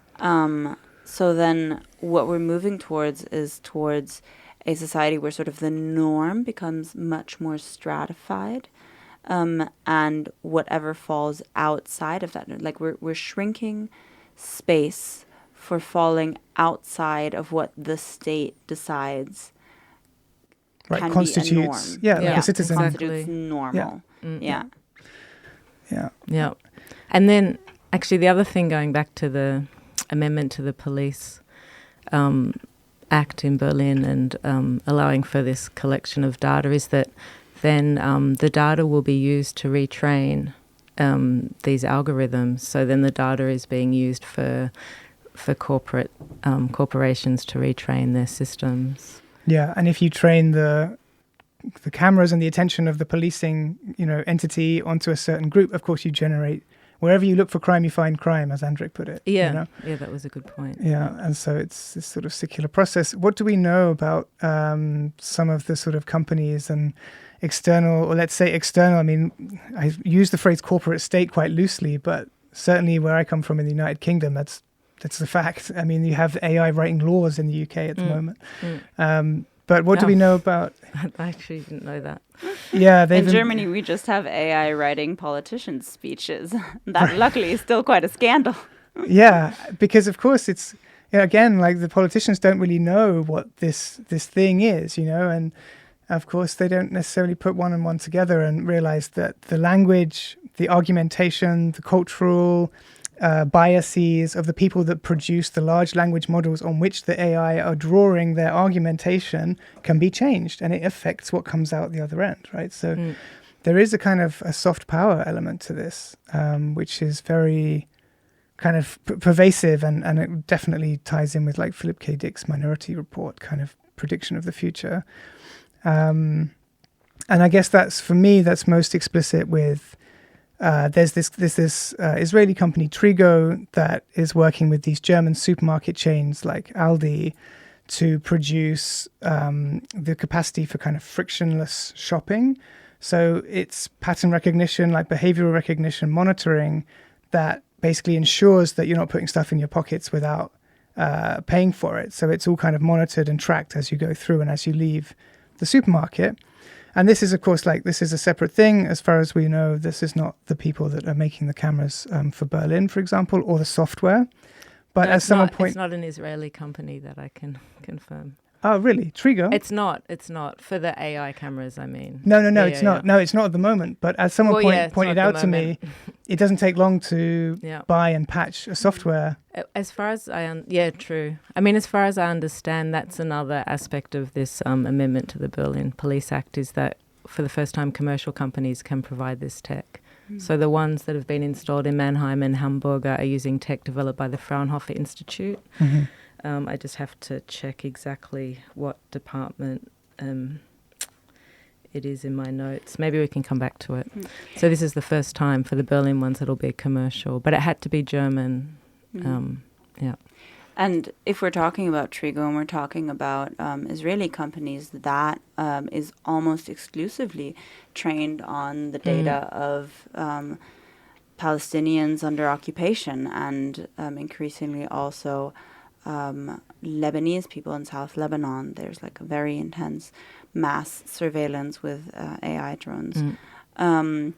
B: So then what we're moving towards is towards a society where sort of the norm becomes much more stratified, and whatever falls outside of that, like, we're shrinking space for falling outside of what the state decides can
A: constitutes,
B: be a norm.
A: like a citizen.
B: Constitutes normal.
D: Yeah. And then actually the other thing, going back to the amendment to the police act in Berlin and allowing for this collection of data, is that then the data will be used to retrain these algorithms. So then the data is being used for corporations to retrain their systems.
A: Yeah, and if you train the cameras and the attention of the policing, you know, entity onto a certain group, of course you generate, wherever you look for crime, you find crime, as Andric put it.
D: Yeah,
A: you know?
D: Yeah, that was a good point.
A: Yeah, and so it's this sort of circular process. What do we know about some of the sort of companies and external, or let's say external, I mean, I use the phrase corporate state quite loosely, but certainly where I come from in the United Kingdom, that's the fact. I mean, you have AI writing laws in the UK at the moment. But what do we know about...
D: I actually didn't know that.
A: Yeah,
B: in Germany, we just have AI writing politicians' speeches. That luckily is still quite a scandal.
A: Yeah, because of course it's, you know, again, like, the politicians don't really know what this thing is, you know, and of course they don't necessarily put one and one together and realize that the language, the argumentation, the cultural biases of the people that produce the large language models on which the AI are drawing their argumentation can be changed, and it affects what comes out the other end, right? So there is a kind of a soft power element to this, which is very kind of pervasive, and it definitely ties in with, like, Philip K. Dick's Minority Report kind of prediction of the future. And I guess that's, for me, that's most explicit with, there's this Israeli company, Trigo, that is working with these German supermarket chains like Aldi to produce the capacity for kind of frictionless shopping. So it's pattern recognition, like behavioral recognition monitoring, that basically ensures that you're not putting stuff in your pockets without paying for it. So it's all kind of monitored and tracked as you go through and as you leave the supermarket. And this is, of course, like, this is a separate thing. As far as we know, this is not the people that are making the cameras for Berlin, for example, or the software. But
D: No,
A: as someone
D: it's not an Israeli company that I can confirm.
A: Oh, really? Trigo?
D: It's not for the AI cameras, I mean.
A: No, it's not. No, it's not at the moment. But as someone pointed out to me, it doesn't take long to buy and patch a software.
D: As far as true. I mean, as far as I understand, that's another aspect of this amendment to the Berlin Police Act, is that for the first time, commercial companies can provide this tech. So the ones that have been installed in Mannheim and Hamburg are using tech developed by the Fraunhofer Institute.
A: Mm-hmm.
D: I just have to check exactly what department it is in my notes. Maybe we can come back to it. So this is the first time for the Berlin ones it'll be commercial, but it had to be German.
B: And if we're talking about Trigo and we're talking about Israeli companies, that is almost exclusively trained on the data of Palestinians under occupation and increasingly also Lebanese people in South Lebanon. There's like a very intense mass surveillance with AI drones.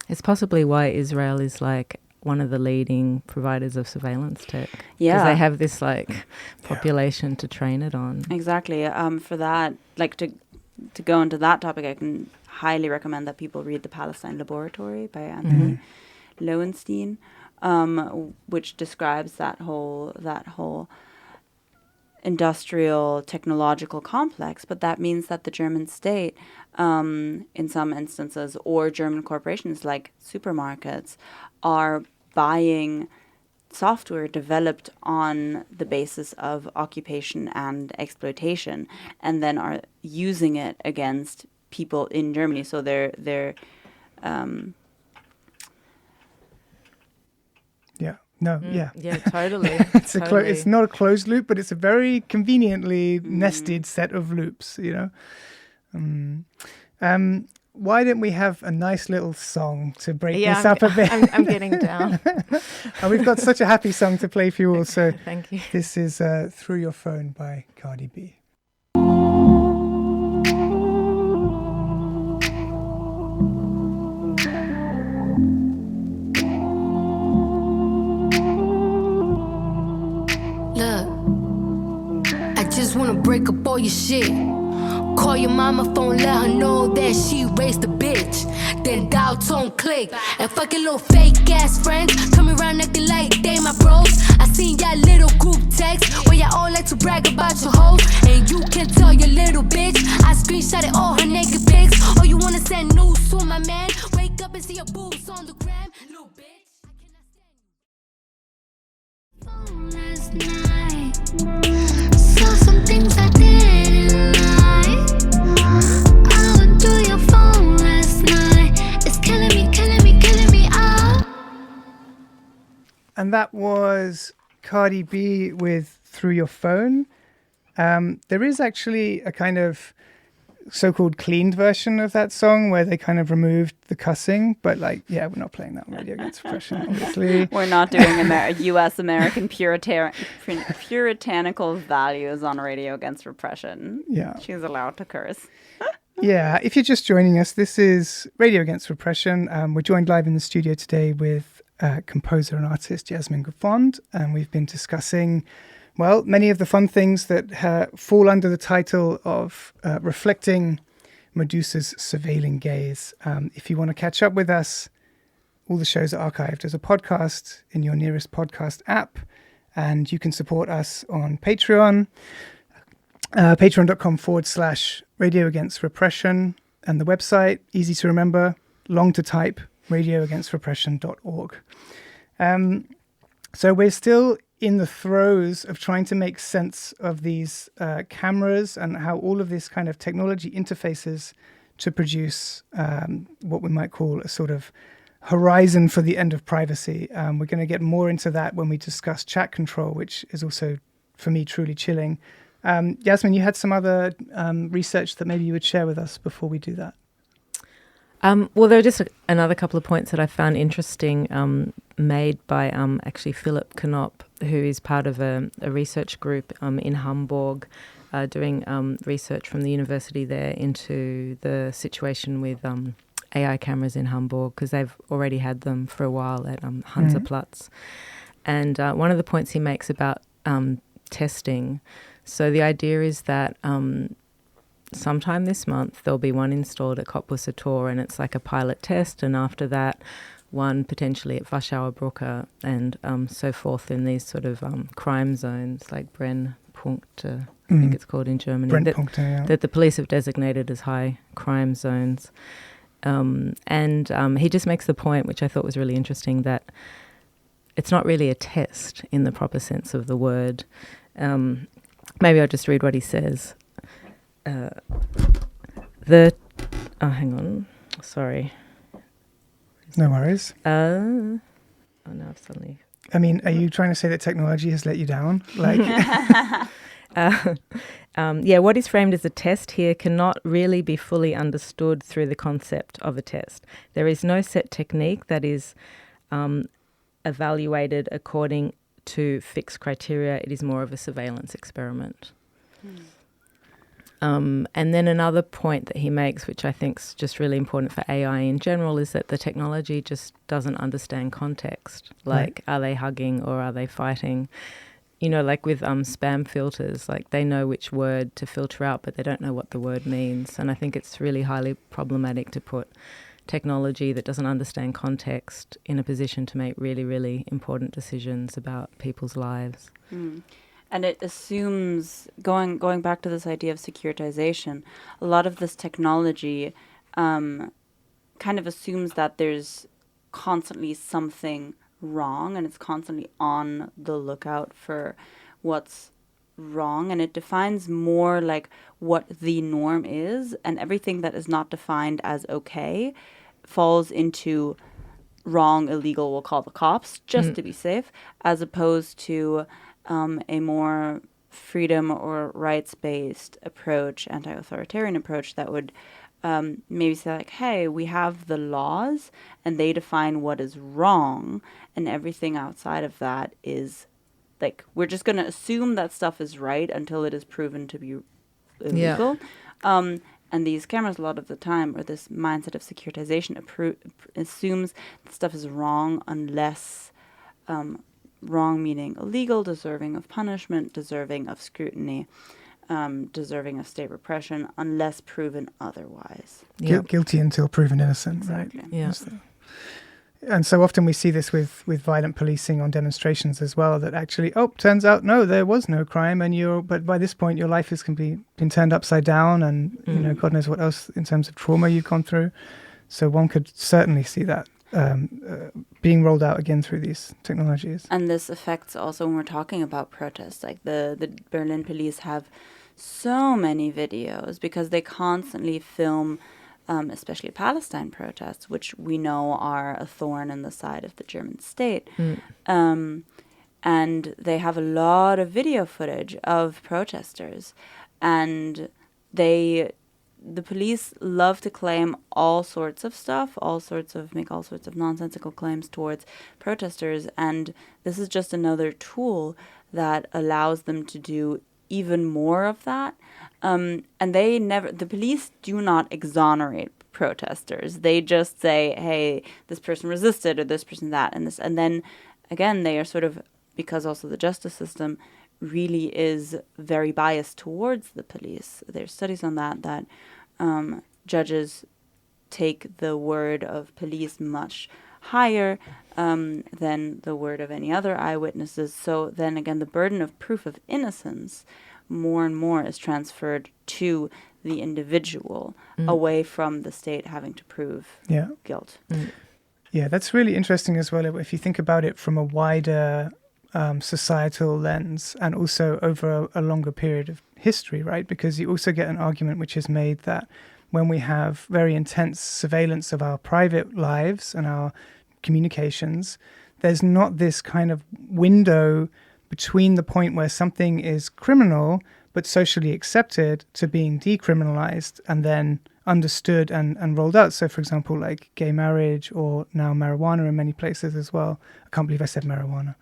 D: It's possibly why Israel is like one of the leading providers of surveillance tech.
B: Yeah.
D: Because they have this like population to train it on.
B: Exactly. For that, like to go into that topic, I can highly recommend that people read The Palestine Laboratory by Anthony Lowenstein, which describes that whole industrial technological complex. But that means that the German state, in some instances, or German corporations like supermarkets, are buying software developed on the basis of occupation and exploitation, and then are using it against people in Germany. So they're
D: Yeah, totally.
A: It's not a closed loop, but it's a very conveniently nested set of loops, you know. Why don't we have a nice little song to break this up a bit?
D: I'm getting down.
A: And we've got such a happy song to play for you all. So
D: thank you.
A: This is Through Your Phone by Cardi B.
E: Just wanna break up all your shit. Call your mama phone, let her know that she raised a bitch. Then dial tone click. And fucking little fake ass friends coming around acting like they my bros. I seen y'all little group text where y'all all like to brag about your hoes. And you can tell your little bitch I screenshotted all her naked pics. Or you wanna send news to my man, wake up and see your boobs on the gram. Little bitch, I cannot stand you. Last night, saw some things I didn't like. I went through your phone last night. It's killing me out.
A: And that was Cardi B with Through Your Phone. There is actually a kind of so-called cleaned version of that song where they kind of removed the cussing, but like, yeah, we're not playing that on Radio Against Repression, obviously.
B: We're not doing U.S. American puritanical values on Radio Against Repression.
A: Yeah.
B: She's allowed to curse.
A: Yeah, if you're just joining us, this is Radio Against Repression. We're joined live in the studio today with composer and artist Jasmine Guffond, and we've been discussing, well, many of the fun things that fall under the title of reflecting Medusa's surveilling gaze. If you want to catch up with us, all the shows are archived as a podcast in your nearest podcast app, and you can support us on Patreon, patreon.com/Radio Against Repression, and the website, easy to remember, long to type, radioagainstrepression.org. So we're still in the throes of trying to make sense of these cameras and how all of this kind of technology interfaces to produce what we might call a sort of horizon for the end of privacy. We're going to get more into that when we discuss chat control, which is also, for me, truly chilling. Jasmine, you had some other research that maybe you would share with us before we do that.
D: Well, there are just another couple of points that I found interesting made by actually Philip Knop, who is part of a research group in Hamburg doing research from the university there into the situation with AI cameras in Hamburg, because they've already had them for a while at Hansaplatz. And one of the points he makes about testing, so the idea is that sometime this month there'll be one installed at Cottbusser Tor, and it's like a pilot test, and after that one potentially at Warschauer Brücke and so forth in these sort of crime zones like Brennpunkt, I think it's called in Germany, that the police have designated as high crime zones. And he just makes the point, which I thought was really interesting, that it's not really a test in the proper sense of the word. Maybe I'll just read what he says. Hang on, sorry.
A: No worries.
D: Oh no, I've suddenly...
A: I mean, are you trying to say that technology has let you down? Like,
D: what is framed as a test here cannot really be fully understood through the concept of a test. There is no set technique that is evaluated according to fixed criteria. It is more of a surveillance experiment. And then another point that he makes, which I think is just really important for AI in general, is that the technology just doesn't understand context. Like, Are they hugging or are they fighting? You know, like with spam filters, like they know which word to filter out, but they don't know what the word means. And I think it's really highly problematic to put technology that doesn't understand context in a position to make really, really important decisions about people's lives.
B: And it assumes, going back to this idea of securitization, a lot of this technology kind of assumes that there's constantly something wrong, and it's constantly on the lookout for what's wrong, and it defines more like what the norm is, and everything that is not defined as okay falls into wrong, illegal, we'll call the cops, just to be safe, as opposed to a more freedom or rights-based approach, anti-authoritarian approach that would maybe say like, hey, we have the laws and they define what is wrong, and everything outside of that is like, we're just going to assume that stuff is right until it is proven to be illegal. And these cameras a lot of the time, or this mindset of securitization assumes that stuff is wrong unless wrong meaning illegal, deserving of punishment, deserving of scrutiny, deserving of state repression, unless proven otherwise.
A: Guilty until proven innocent,
B: Exactly.
A: right?
D: Yeah.
A: And so often we see this with violent policing on demonstrations as well, that actually, turns out, no, there was no crime, but by this point your life has been turned upside down, and you know, God knows what else in terms of trauma you've gone through. So one could certainly see that being rolled out again through these technologies.
B: And this affects also when we're talking about protests. Like the Berlin police have so many videos because they constantly film, especially Palestine protests, which we know are a thorn in the side of the German state. And they have a lot of video footage of protesters. And the police love to claim all sorts of stuff, make all sorts of nonsensical claims towards protesters. And this is just another tool that allows them to do even more of that. And the police do not exonerate protesters. They just say, hey, this person resisted, or this person that, and this. And then again, they are sort of, because also the justice system really is very biased towards the police. There's studies on that judges take the word of police much higher than the word of any other eyewitnesses. So then again, the burden of proof of innocence more and more is transferred to the individual, away from the state having to prove guilt.
A: Yeah, that's really interesting as well, if you think about it from a wider societal lens, and also over a longer period of history, right? Because you also get an argument which is made that when we have very intense surveillance of our private lives and our communications, there's not this kind of window between the point where something is criminal but socially accepted to being decriminalized and then understood and rolled out. So, for example, like gay marriage or now marijuana in many places as well. I can't believe I said marijuana.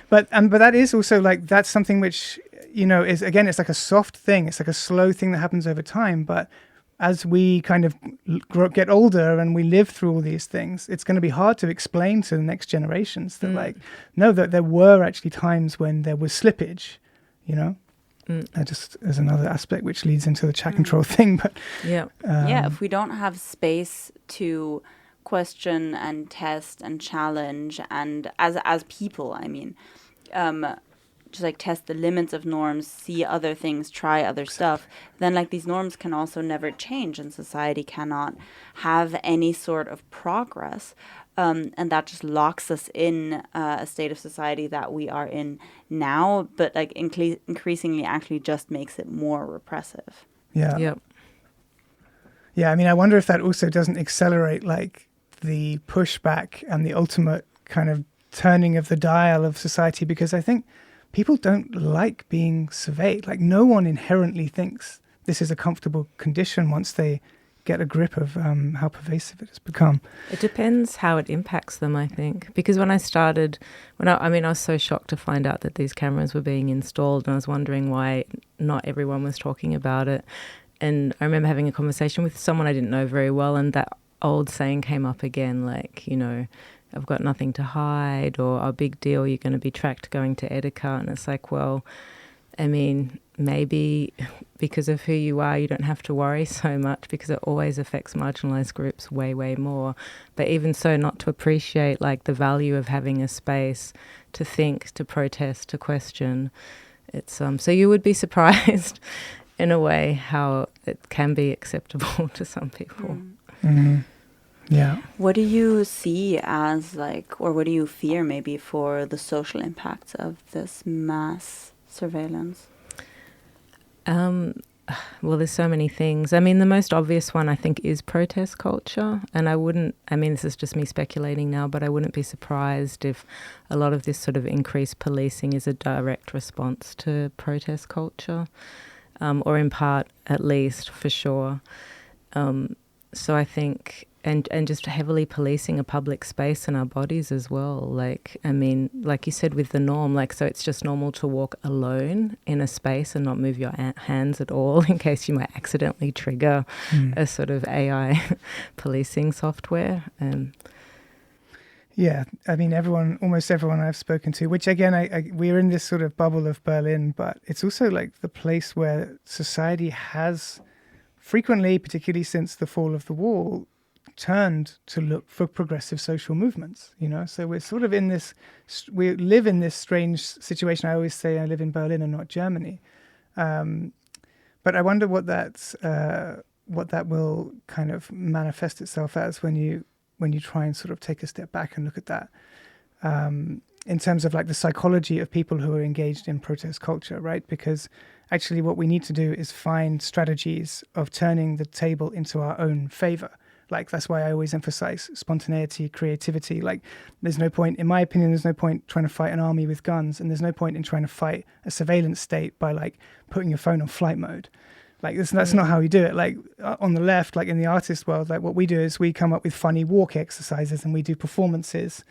A: But that is also like, that's something which, you know, is, again, it's like a soft thing. It's like a slow thing that happens over time. But as we kind of get older and we live through all these things, it's going to be hard to explain to the next generations that like, no, that there were actually times when there was slippage, you know? Just as another aspect which leads into the chat control thing. But
B: if we don't have space to question and test and challenge, and as people, I mean, just like test the limits of norms, see other things, try other stuff, then like these norms can also never change, and society cannot have any sort of progress. And that just locks us in a state of society that we are in now, but like increasingly actually just makes it more repressive.
A: Yeah.
D: Yep.
A: Yeah, I mean, I wonder if that also doesn't accelerate like the pushback and the ultimate kind of turning of the dial of society, because I think people don't like being surveyed. Like no one inherently thinks this is a comfortable condition once they get a grip of how pervasive it has become.
D: It depends how it impacts them, I think. Because when I started, I was so shocked to find out that these cameras were being installed, and I was wondering why not everyone was talking about it. And I remember having a conversation with someone I didn't know very well, and that old saying came up again, like, you know, I've got nothing to hide, or a big deal, you're going to be tracked going to Edeka. And it's like, well, I mean, maybe because of who you are, you don't have to worry so much, because it always affects marginalised groups way, way more. But even so, not to appreciate like the value of having a space to think, to protest, to question. It's so you would be surprised in a way how it can be acceptable to some people.
A: Yeah.
B: What do you see as like, or what do you fear maybe for the social impacts of this mass surveillance?
D: Well, there's so many things. I mean, the most obvious one I think is protest culture. And this is just me speculating now, but I wouldn't be surprised if a lot of this sort of increased policing is a direct response to protest culture, or in part at least, for sure. So I think, and just heavily policing a public space and our bodies as well. Like, I mean, like you said with the norm, like, so it's just normal to walk alone in a space and not move your hands at all in case you might accidentally trigger a sort of AI policing software.
A: Yeah, I mean, almost everyone I've spoken to, which again, we're in this sort of bubble of Berlin, but it's also like the place where society has frequently, particularly since the fall of the wall, turned to look for progressive social movements, you know? So we're sort of we live in this strange situation. I always say I live in Berlin and not Germany. But I wonder what that will kind of manifest itself as when you try and sort of take a step back and look at that. In terms of like the psychology of people who are engaged in protest culture, right? Because actually what we need to do is find strategies of turning the table into our own favor. Like, that's why I always emphasize spontaneity, creativity. Like, there's no point, in my opinion, there's no point trying to fight an army with guns, and there's no point in trying to fight a surveillance state by like putting your phone on flight mode. Like, that's not how we do it. Like, on the left, like in the artist world, like what we do is we come up with funny walk exercises and we do performances.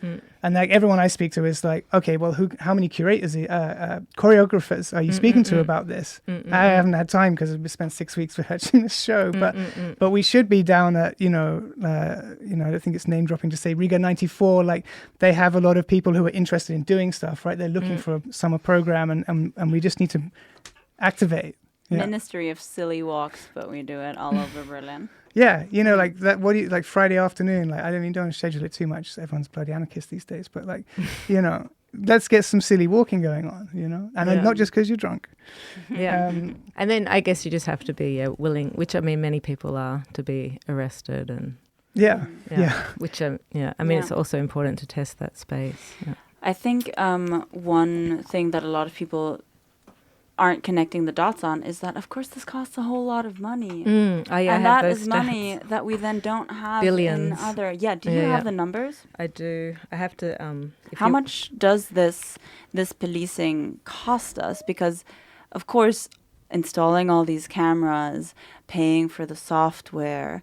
A: And like everyone I speak to is like, okay, well, how many curators, choreographers are you speaking to about this? I haven't had time because we spent 6 weeks rehearsing this show, but we should be down at, I don't think it's name dropping to say Riga 94. Like, they have a lot of people who are interested in doing stuff, right? They're looking for a summer program, and we just need to activate. Yeah.
B: Ministry of silly walks, but we do it all over Berlin.
A: Yeah, like that. What do you like Friday afternoon? Like, I don't schedule it too much. Everyone's bloody anarchist these days, but like, let's get some silly walking going on, and not just because you're drunk.
D: Yeah, and then I guess you just have to be willing, which I mean, many people are, to be arrested and which it's also important to test that space. Yeah.
B: I think one thing that a lot of people aren't connecting the dots on is that, of course, this costs a whole lot of money.
D: Oh, yeah, I
B: And
D: have
B: that
D: those
B: is money
D: stats.
B: that we then don't have
D: Billions.
B: in other. Yeah, do you
D: Yeah,
B: have
D: yeah.
B: the numbers?
D: I do. I have to.
B: How much does this policing cost us? Because, of course, installing all these cameras, paying for the software,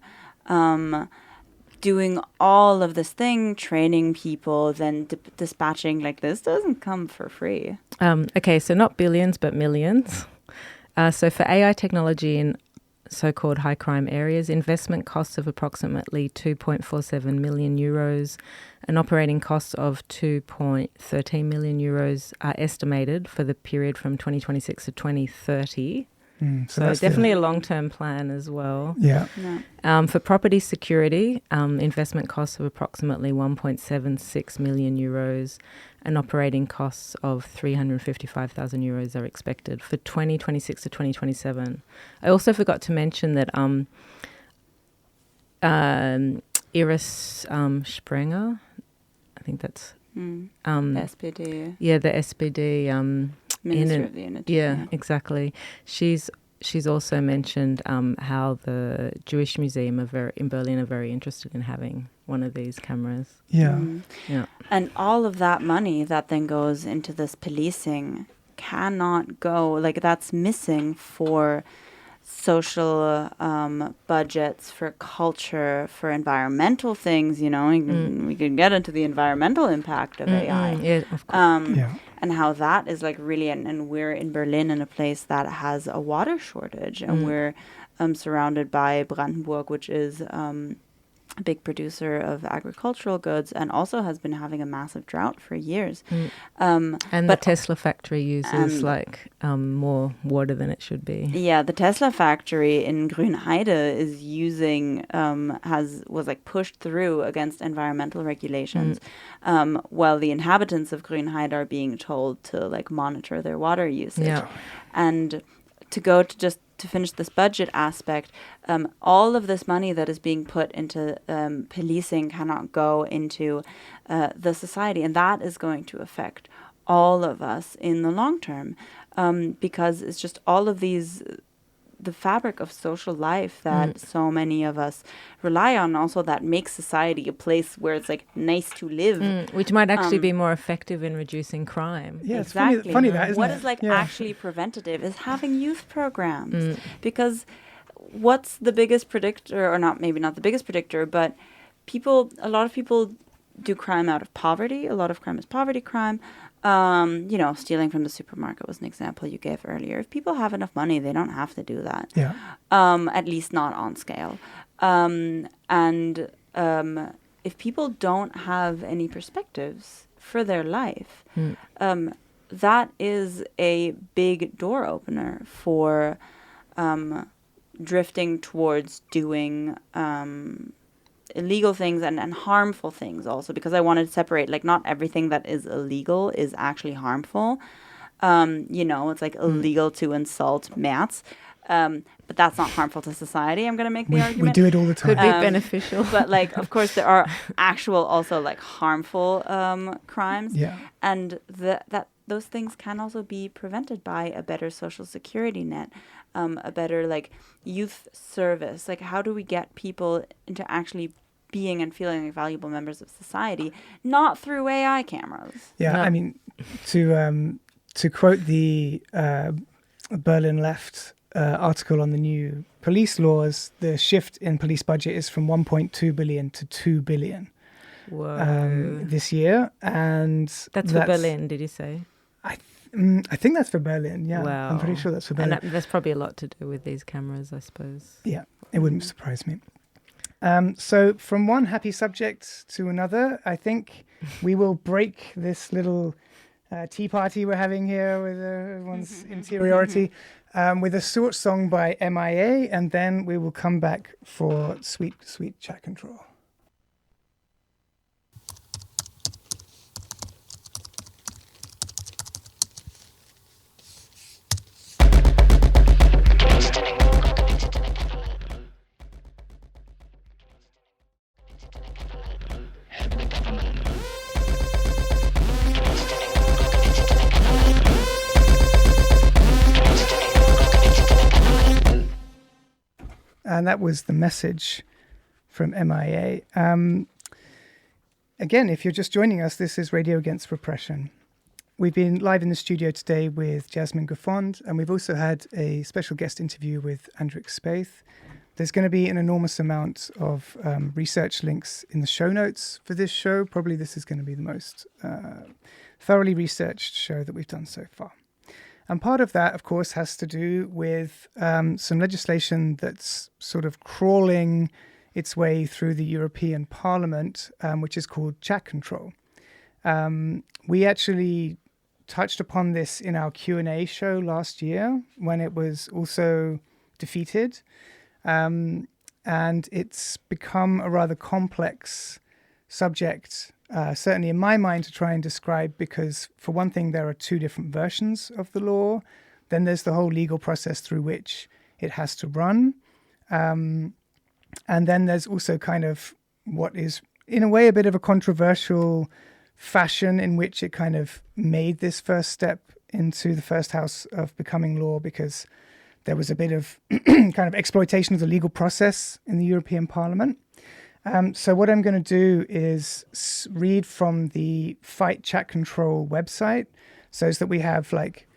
B: doing all of this thing, training people, then dispatching, like, this doesn't come for free.
D: Okay, so not billions, but millions. So for AI technology in so-called high crime areas, investment costs of approximately 2.47 million euros and operating costs of 2.13 million euros are estimated for the period from 2026 to 2030. So
A: that's
D: definitely a long-term plan as well.
A: Yeah.
D: For property security, investment costs of approximately 1.76 million euros and operating costs of 355,000 euros are expected for 2026 to 2027. I also forgot to mention that Iris Sprenger, I think that's
B: SPD.
D: Yeah, the SPD
B: Minister of the Unity.
D: Yeah, exactly. She's also mentioned how the Jewish Museum in Berlin are very interested in having one of these cameras.
A: Yeah.
D: Yeah.
B: And all of that money that then goes into this policing cannot go, like, that's missing for social budgets, for culture, for environmental things, you know. We can get into the environmental impact of AI.
D: Yeah, of course.
B: And how that is, like, really, and we're in Berlin in a place that has a water shortage, and we're surrounded by Brandenburg, which is a big producer of agricultural goods and also has been having a massive drought for years.
D: And the Tesla factory uses more water than it should be.
B: Yeah, the Tesla factory in Grünheide is using, was pushed through against environmental regulations, while the inhabitants of Grünheide are being told to monitor their water usage.
D: Yeah.
B: And to finish this budget aspect, all of this money that is being put into policing cannot go into the society. And that is going to affect all of us in the long term, because it's just all of the fabric of social life that so many of us rely on, also that makes society a place where it's nice to live.
D: Which might actually be more effective in reducing crime.
A: Yeah,
B: exactly.
A: It's funny that, isn't
B: what
A: it?
B: is actually preventative is having youth programs, because what's the biggest predictor, or maybe not the biggest predictor, but a lot of people do crime out of poverty. A lot of crime is poverty crime. Stealing from the supermarket was an example you gave earlier. If people have enough money, they don't have to do that.
A: Yeah.
B: At least not on scale. If people don't have any perspectives for their life, that is a big door opener for drifting towards doing illegal things and harmful things also, because I wanted to separate, not everything that is illegal is actually harmful. It's illegal to insult Mats, but that's not harmful to society. I'm going to make the argument.
A: We do it all the time.
D: Could be beneficial.
B: But of course there are actual also harmful crimes.
A: Yeah.
B: And that those things can also be prevented by a better social security net, a better youth service. How do we get people into actually being and feeling like valuable members of society, not through AI cameras?
A: Yeah,
D: No.
A: I mean, to quote the Berlin Left article on the new police laws, the shift in police budget is from 1.2 billion to 2 billion this year, and
D: that's for Berlin, did you say?
A: I think that's for Berlin. Yeah,
D: Wow.
A: I'm pretty sure that's for Berlin.
D: And that's probably a lot to do with these cameras, I suppose.
A: Yeah, it wouldn't surprise me. So from one happy subject to another, I think we will break this little tea party we're having here with everyone's interiority with a short song by MIA, and then we will come back for sweet, sweet chat control. And that was the message from MIA. Again, if you're just joining us, this is Radio Against Repression. We've been live in the studio today with Jasmine Guffond, and we've also had a special guest interview with Andric Spaeth. There's going to be an enormous amount of research links in the show notes for this show. Probably this is going to be the most thoroughly researched show that we've done so far. And part of that, of course, has to do with some legislation that's sort of crawling its way through the European Parliament, which is called chat control. We actually touched upon this in our Q&A show last year when it was also defeated. And it's become a rather complex subject, certainly in my mind, to try and describe, because for one thing, there are two different versions of the law. Then there's the whole legal process through which it has to run. And then there's also kind of what is, in a way, a bit of a controversial fashion in which it kind of made this first step into the first house of becoming law, because there was a bit of kind of exploitation of the legal process in the European Parliament. So what I'm going to do is read from the Fight Chat Control website, so that we have like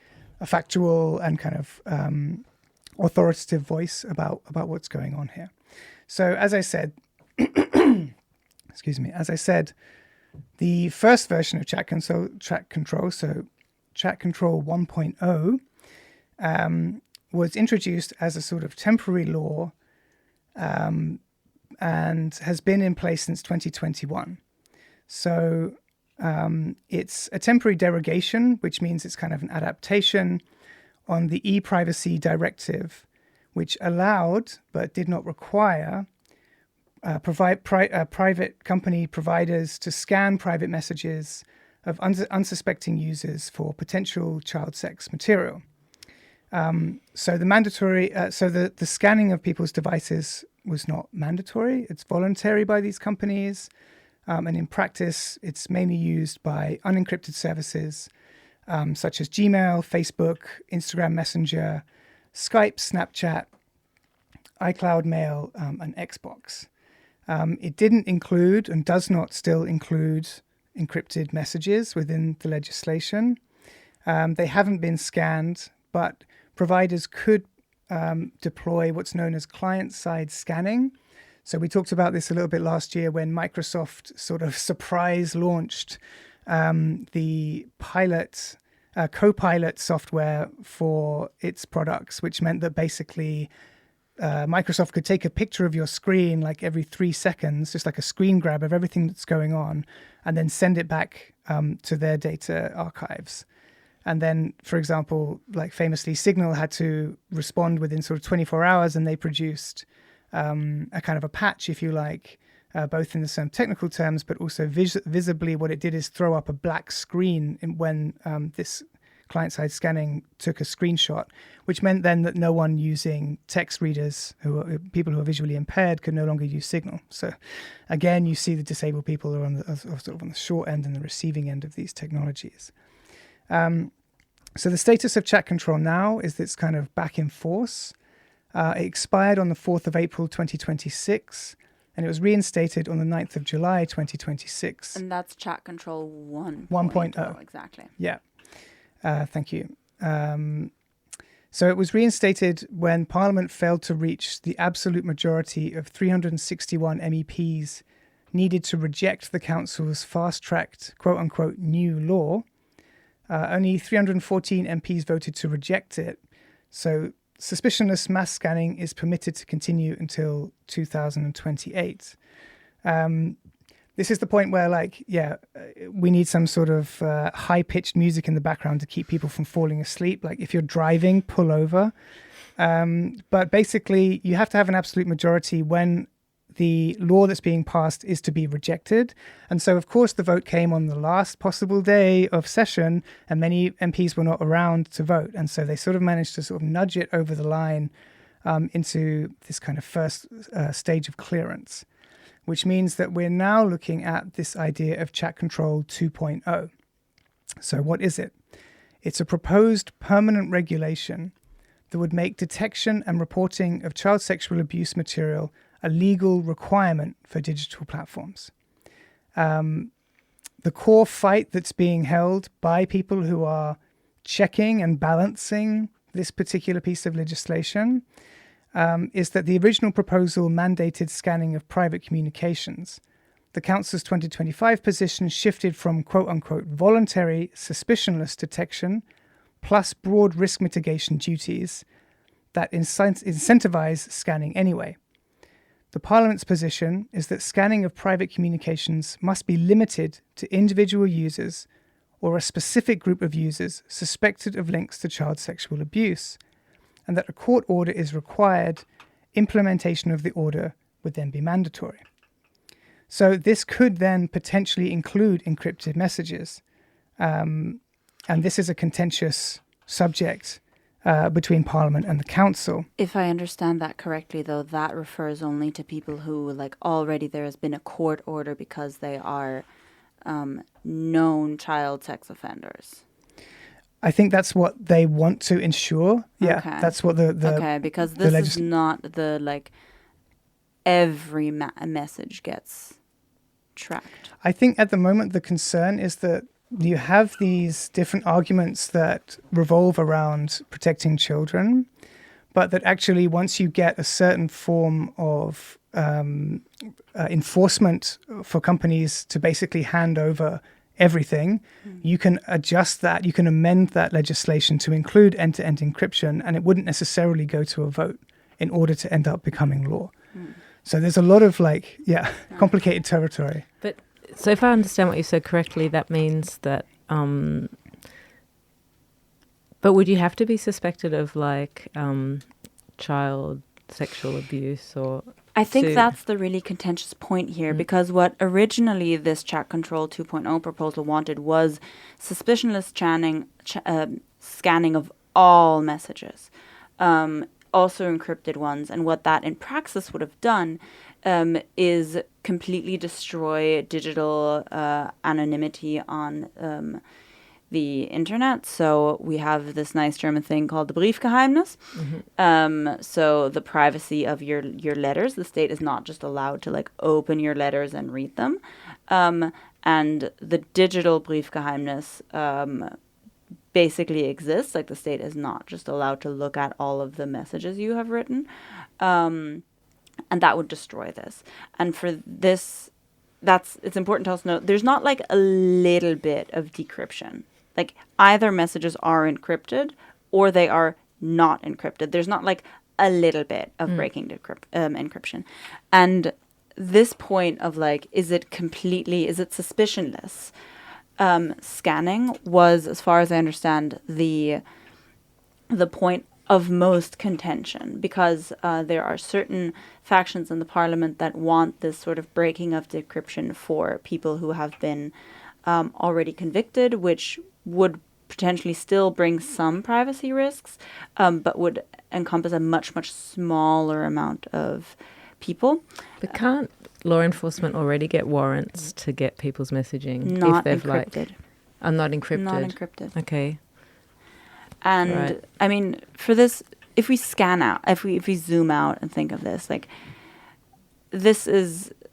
A: a factual and kind of authoritative voice about what's going on here. So as I said, the first version of Chat Control, so Chat Control 1.0, was introduced as a sort of temporary law and has been in place since 2021. So it's a temporary derogation, which means it's kind of an adaptation on the e-privacy directive, which allowed but did not require private company providers to scan private messages of unsuspecting users for potential child sex material. So the scanning of people's devices was not mandatory. It's voluntary by these companies. And in practice, it's mainly used by unencrypted services such as Gmail, Facebook, Instagram Messenger, Skype, Snapchat, iCloud Mail, and Xbox. It didn't include and does not still include encrypted messages within the legislation. They haven't been scanned, but providers could deploy what's known as client-side scanning. So we talked about this a little bit last year when Microsoft sort of surprise launched the Copilot software for its products, which meant that basically Microsoft could take a picture of your screen like every 3 seconds, just like a screen grab of everything that's going on, and then send it back to their data archives. And then, for example, like famously, Signal had to respond within sort of 24 hours, and they produced a kind of a patch, if you like, both in some technical terms, but also visibly what it did is throw up a black screen when this client-side scanning took a screenshot, which meant then that no one using text readers, people who are visually impaired, could no longer use Signal. So again, you see the disabled people are sort of on the short end and the receiving end of these technologies. So the status of chat control now is that it's kind of back in force. It expired on the 4th of April 2026, and it was reinstated on the 9th of July 2026.
B: And that's chat control
A: 1.0.
B: Exactly.
A: Yeah. Thank you. So it was reinstated when Parliament failed to reach the absolute majority of 361 MEPs needed to reject the Council's fast-tracked, quote-unquote, new law. Only 314 MPs voted to reject it. So suspicionless mass scanning is permitted to continue until 2028. This is the point where, we need some sort of high-pitched music in the background to keep people from falling asleep. Like if you're driving, pull over. But basically, you have to have an absolute majority when the law that's being passed is to be rejected. And so, of course, the vote came on the last possible day of session, and many MPs were not around to vote. And so they sort of managed to sort of nudge it over the line into this kind of first stage of clearance, which means that we're now looking at this idea of chat control 2.0. So what is it? It's a proposed permanent regulation that would make detection and reporting of child sexual abuse material a legal requirement for digital platforms. The core fight that's being held by people who are checking and balancing this particular piece of legislation is that the original proposal mandated scanning of private communications. The Council's 2025 position shifted from quote-unquote voluntary suspicionless detection plus broad risk mitigation duties that incentivize scanning anyway. The Parliament's position is that scanning of private communications must be limited to individual users or a specific group of users suspected of links to child sexual abuse, and that a court order is required. Implementation of the order would then be mandatory. So this could then potentially include encrypted messages. And this is a contentious subject between Parliament and the Council.
B: If I understand that correctly, though, that refers only to people who, like, already there has been a court order because they are known child sex offenders.
A: I think that's what they want to ensure. Yeah,
B: Okay.
A: that's what the
B: Okay, because this is not the, like, every message gets tracked.
A: I think at the moment the concern is that you have these different arguments that revolve around protecting children, but that actually once you get a certain form of enforcement for companies to basically hand over everything, you can adjust that, you can amend that legislation to include end-to-end encryption, and it wouldn't necessarily go to a vote in order to end up becoming law. So there's a lot of complicated territory.
D: But so if I understand what you said correctly, that means that, but would you have to be suspected of child sexual abuse or?
B: I think that's the really contentious point here, because what originally this Chat Control 2.0 proposal wanted was suspicionless scanning of all messages, also encrypted ones. And what that in praxis would have done is completely destroy digital anonymity on the internet. So we have this nice German thing called the Briefgeheimnis. So the privacy of your letters. The state is not just allowed to open your letters and read them. And the digital Briefgeheimnis basically exists. Like, the state is not just allowed to look at all of the messages you have written. And that would destroy this. And for this, it's important to also note, there's not a little bit of decryption. Like, either messages are encrypted or they are not encrypted. There's not a little bit of breaking encryption. And this point of is it suspicionless? Scanning was, as far as I understand, the point of most contention, because there are certain factions in the parliament that want this sort of breaking of decryption for people who have been already convicted, which would potentially still bring some privacy risks, but would encompass a much, much smaller amount of people.
D: But can't law enforcement already get warrants to get people's messaging?
B: Not
D: if they've
B: encrypted.
D: Not encrypted? Not
B: encrypted.
D: Okay.
B: And, right. I mean, for this, if we scan out, if we zoom out and think of this,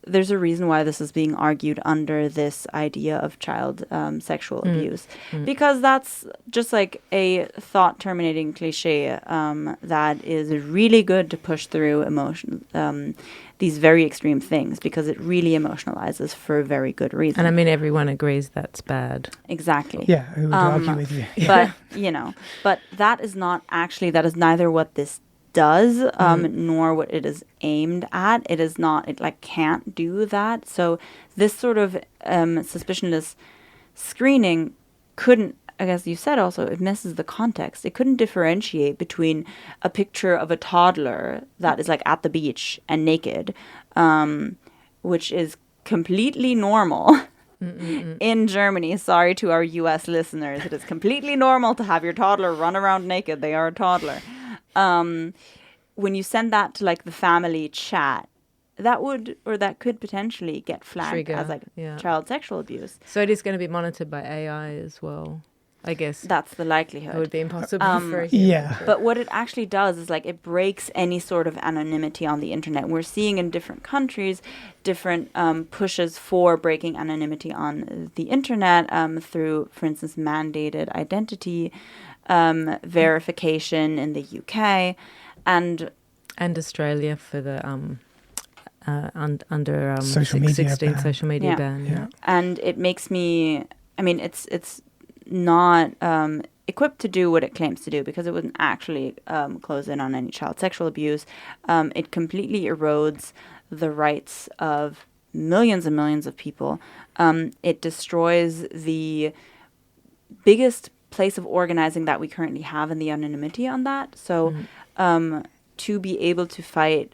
B: there's a reason why this is being argued under this idea of child sexual abuse, because that's just a thought terminating cliche that is really good to push through these very extreme things, because it really emotionalizes for a very good reason.
D: And I mean, everyone agrees that's bad.
B: Exactly.
A: Yeah, who would argue with you? Yeah.
B: But that is neither what this does, nor what it is aimed at. It is not, it can't do that. So this sort of suspicionless screening couldn't, I guess you said also, it misses the context. It couldn't differentiate between a picture of a toddler that is at the beach and naked, which is completely normal. In Germany. Sorry to our US listeners. It is completely normal to have your toddler run around naked. They are a toddler. When you send that to the family chat, that could potentially get flagged as child sexual abuse.
D: So it is going to be monitored by AI as well. I guess
B: That's the likelihood.
D: it would be impossible for a human.
A: Yeah.
B: But what it actually does is like it breaks any sort of anonymity on the internet. We're seeing in different countries different pushes for breaking anonymity on the internet through, for instance, mandated identity verification in the UK, and
D: Australia for the under
A: Social media
D: 16
A: ban.
D: social media
B: Yeah.
D: ban.
A: Yeah.
B: and it makes me. I mean, it's not equipped to do what it claims to do because it wouldn't actually close in on any child sexual abuse. It completely erodes the rights of millions and millions of people. It destroys the biggest place of organizing that we currently have and the anonymity on that. So to be able to fight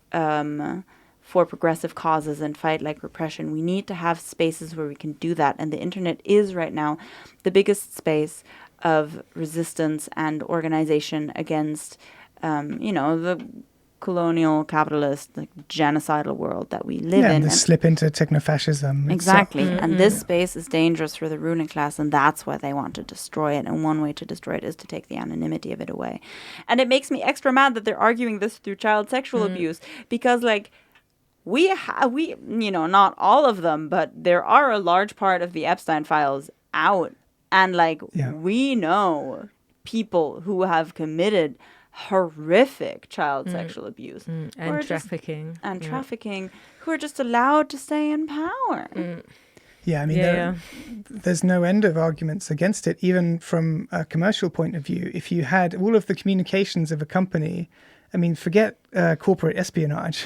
B: for progressive causes and fight like repression, we need to have spaces where we can do that. And the internet is right now the biggest space of resistance and organization against, the colonial, capitalist, like genocidal world that we live
A: Yeah,
B: in.
A: and the slip into technofascism.
B: Exactly. And this space is dangerous for the ruling class, and that's why they want to destroy it. And one way to destroy it is to take the anonymity of it away. And it makes me extra mad that they're arguing this through child sexual abuse, because like we not all of them, but there are a large part of the Epstein files out, and like we know people who have committed horrific child sexual abuse
D: And trafficking.
B: trafficking, who are just allowed to stay in power.
A: Yeah, I mean, there's no end of arguments against it, even from a commercial point of view. If you had all of the communications of a company, I mean, forget corporate espionage.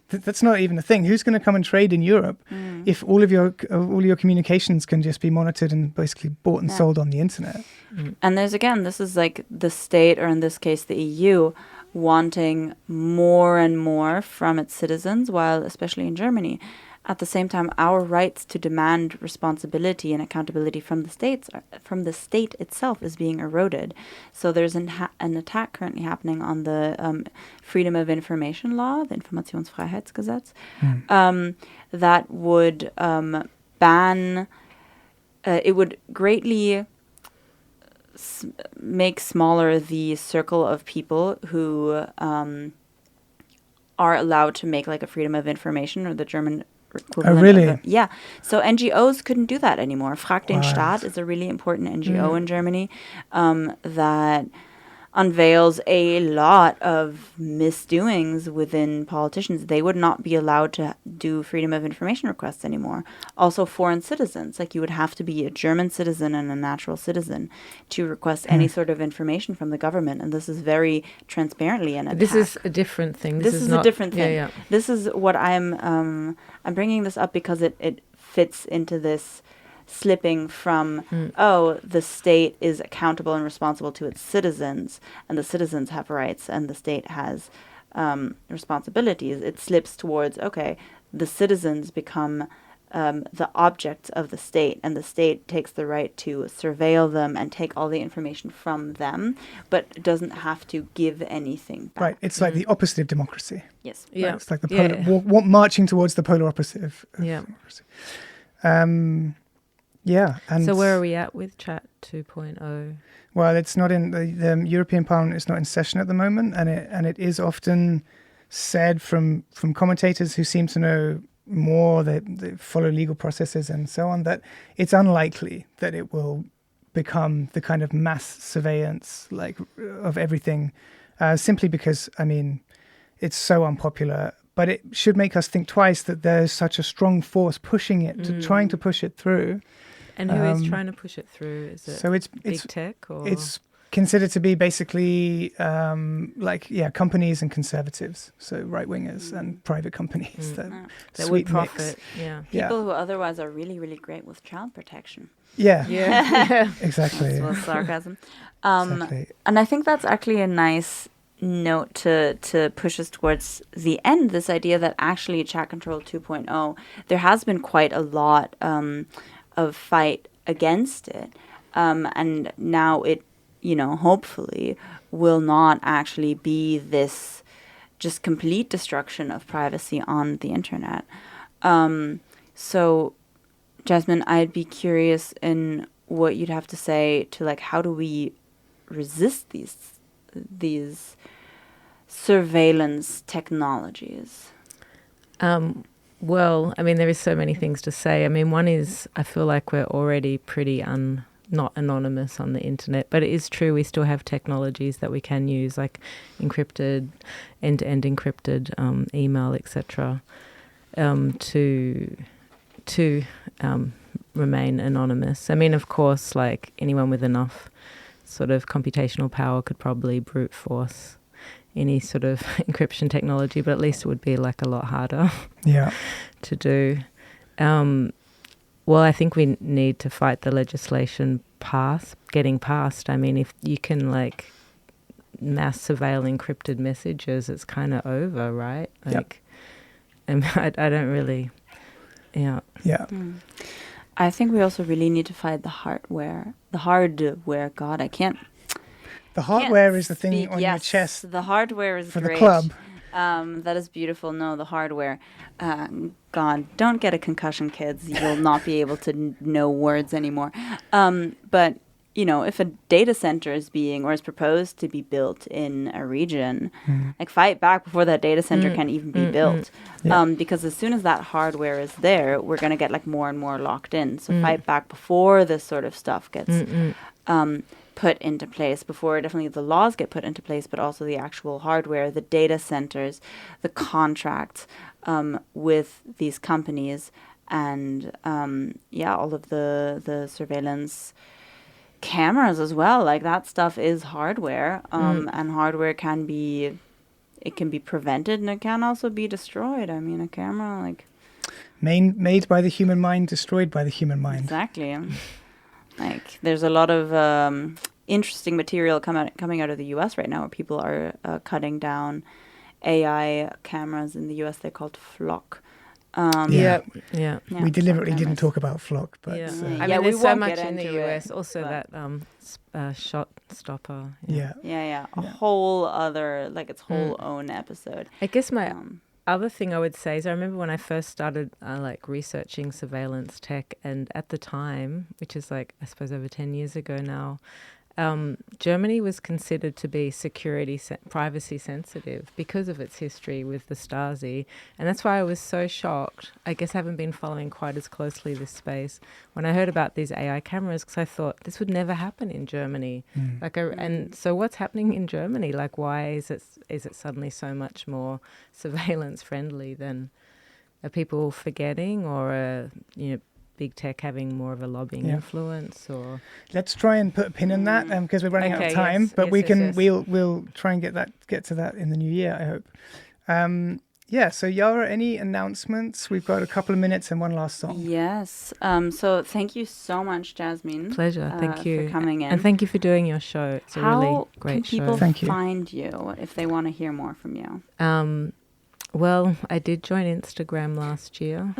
A: That's not even a thing. Who's going to come and trade in Europe if all your communications can just be monitored and basically bought and sold on the internet?
B: And this is like the state, or in this case, the EU, wanting more and more from its citizens, while especially in Germany, at the same time, our rights to demand responsibility and accountability from the state itself is being eroded. So there's an attack currently happening on the Freedom of Information Law, the Informationsfreiheitsgesetz, that would ban. It would greatly make smaller the circle of people who are allowed to make like a freedom of information, or the German equivalent.
A: Oh, really?
B: Yeah. So NGOs couldn't do that anymore. Frag den Staat is a really important NGO in Germany that unveils a lot of misdoings within politicians. They would not be allowed to do freedom of information requests anymore. Also, foreign citizens, like you would have to be a German citizen and a natural citizen to request any sort of information from the government. And this is very transparently an attack.
D: This is a different thing.
B: This is a different thing. This is what I'm bringing this up because it fits into this slipping from, the state is accountable and responsible to its citizens, and the citizens have rights, and the state has responsibilities. It slips towards, the citizens become the objects of the state, and the state takes the right to surveil them and take all the information from them, but doesn't have to give anything back.
A: Right, it's like the opposite of democracy.
B: Yes.
D: Yeah.
A: Right? It's like the marching towards the polar opposite of democracy. And
D: so where are we at with Chat 2.0?
A: Well, it's not in the European Parliament. It's not in session at the moment, and it is often said from commentators who seem to know more, that they follow legal processes and so on, that it's unlikely that it will become the kind of mass surveillance of everything, simply because it's so unpopular. But it should make us think twice that there's such a strong force pushing it, trying to push it through.
D: And who is trying to push it through? Is it big tech? Or?
A: It's considered to be basically companies and conservatives, so right-wingers and private companies that
D: would profit.
A: Mix.
B: People who otherwise are really, really great with child protection.
A: Yeah. Exactly.
B: That's a little sarcasm.
A: Exactly.
B: And I think that's actually a nice note to push us towards the end, this idea that actually Chat Control 2.0, there has been quite a lot of fight against it, and now it hopefully will not actually be this just complete destruction of privacy on the internet. So Jasmine, I'd be curious in what you'd have to say to like how do we resist these surveillance technologies?
D: Well, I mean, there is so many things to say. I mean, one is I feel like we're already pretty not anonymous on the internet, but it is true we still have technologies that we can use, like encrypted, end-to-end encrypted email, etc., to remain anonymous. I mean, of course, like anyone with enough sort of computational power could probably brute force any sort of encryption technology, but at least it would be like a lot harder to do. Well, I think we need to fight the legislation getting passed. I mean, if you can like mass surveil encrypted messages, it's kind of over, right? Like, I don't really, Yeah.
B: I think we also really need to fight the hardware. God, I can't.
A: The hardware is the thing
B: speak.
A: on your chest.
B: The hardware is
A: for
B: great.
A: the club.
B: That is beautiful. No, the hardware. God, don't get a concussion, kids. You'll not be able to know words anymore. But you know, if a data center is proposed to be built in a region, like fight back before that data center can even be built. Because as soon as that hardware is there, we're going to get like more and more locked in. So fight back before this sort of stuff gets put into place, before definitely the laws get put into place, but also the actual hardware, the data centers, the contracts with these companies, and all of the surveillance cameras as well. Like that stuff is hardware, and hardware can be prevented, and it can also be destroyed. I mean, a camera like
A: made by the human mind, destroyed by the human mind.
B: Exactly. Like there's a lot of interesting material coming out of the US right now, where people are cutting down AI cameras in the US. They're called Flock.
A: We deliberately didn't talk about Flock, but
D: I mean,
B: we
D: there's so
B: won't
D: much
B: get
D: in the
B: into
D: US.
B: it,
D: Also,
B: but-
D: that shot stopper.
B: A whole other, like its whole own episode.
D: I guess my other thing I would say is I remember when I first started like researching surveillance tech, and at the time, which is like I suppose over 10 years ago now, Germany was considered to be privacy sensitive because of its history with the Stasi, and that's why I was so shocked. I guess I haven't been following quite as closely this space when I heard about these AI cameras, because I thought this would never happen in Germany. And so what's happening in Germany? Like, why is it suddenly so much more surveillance friendly than are people forgetting, or big tech having more of a lobbying influence? Or
A: let's try and put a pin in that because we're running out of time. But we'll try and get to that in the new year, I hope. So Yara, any announcements? We've got a couple of minutes and one last song.
B: Yes. So thank you so much, Jasmine.
D: Pleasure. Thank you
B: for coming in,
D: and thank you for doing your show. It's a really great show.
B: How can people find you if they want to hear more from you?
D: Well, I did join Instagram last year.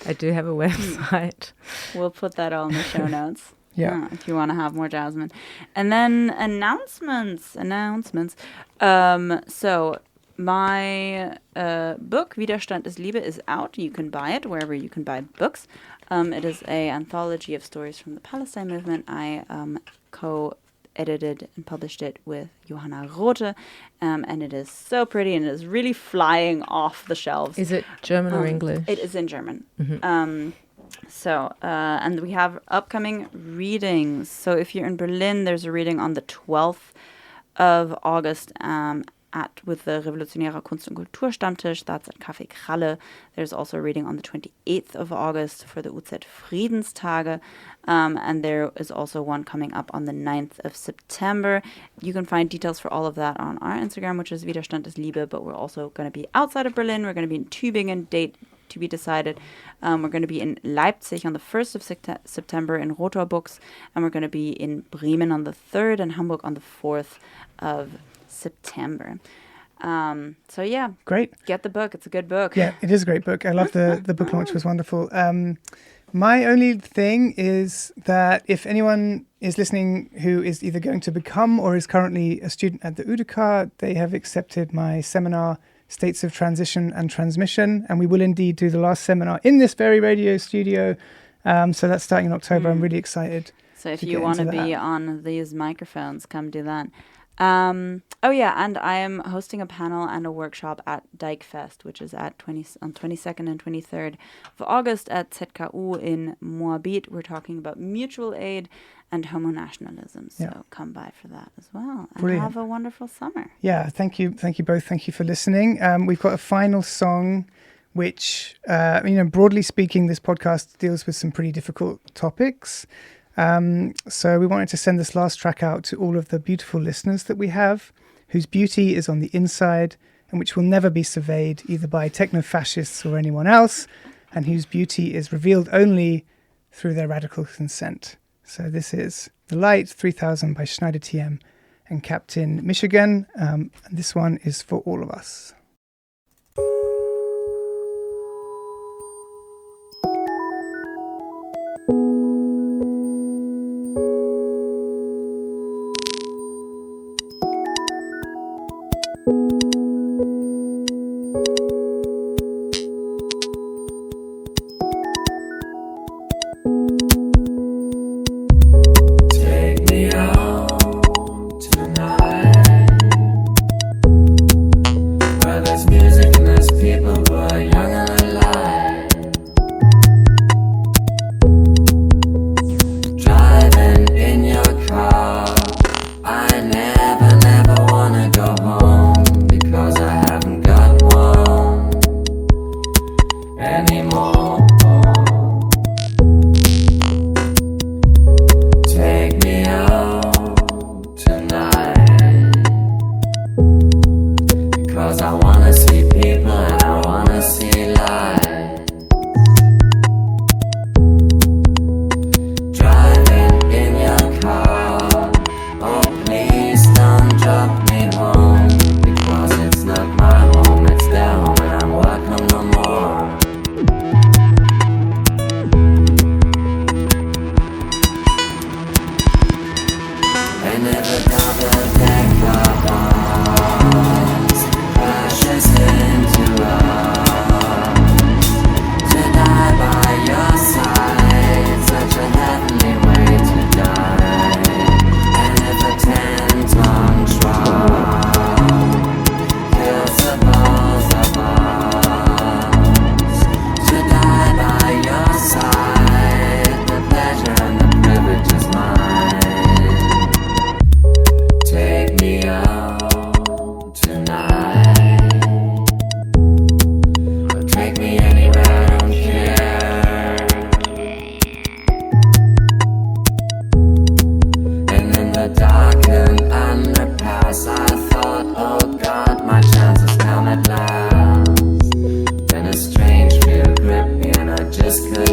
D: I do have a website.
B: We'll put that all in the show notes. If you want to have more Jasmine. And then announcements. So my book, Widerstand ist Liebe, is out. You can buy it wherever you can buy books. It is an anthology of stories from the Palestine movement. I co-edited and published it with Johanna Rothe, and it is so pretty, and it is really flying off the shelves.
D: Is it German or English?
B: It is in German. And we have upcoming readings. So if you're in Berlin, there's a reading on the 12th of August with the Revolutionärer Kunst- und Kulturstammtisch. That's at Café Kralle. There's also a reading on the 28th of August for the UZ Friedenstage. And there is also one coming up on the 9th of September. You can find details for all of that on our Instagram, which is Widerstand ist Liebe. But we're also going to be outside of Berlin. We're going to be in Tübingen, date to be decided. We're going to be in Leipzig on the 1st of September in Rotor Books. And we're going to be in Bremen on the 3rd and Hamburg on the 4th of September. Great. Get the book. It's a good book.
A: Yeah, it is a great book. I love the book launch was wonderful. My only thing is that if anyone is listening who is either going to become or is currently a student at the UDK, they have accepted my seminar, States of Transition and Transmission, and we will indeed do the last seminar in this very radio studio So that's starting in October. I'm really excited.
B: So if
A: to
B: you
A: get
B: want to
A: into
B: be
A: that.
B: on these microphones, come do that. And I am hosting a panel and a workshop at Dijkfest, which is on 22nd and 23rd of August at ZKU in Moabit. We're talking about mutual aid and homonationalism. So come by for that as well. And
A: Brilliant.
B: have a wonderful summer.
A: Yeah, thank you both. Thank you for listening. We've got a final song, which, broadly speaking, this podcast deals with some pretty difficult topics. So we wanted to send this last track out to all of the beautiful listeners that we have, whose beauty is on the inside and which will never be surveyed either by techno-fascists or anyone else, and whose beauty is revealed only through their radical consent. So this is The Light 3000 by Schneider TM and Captain Michigan. And this one is for all of us.
F: Just 'cause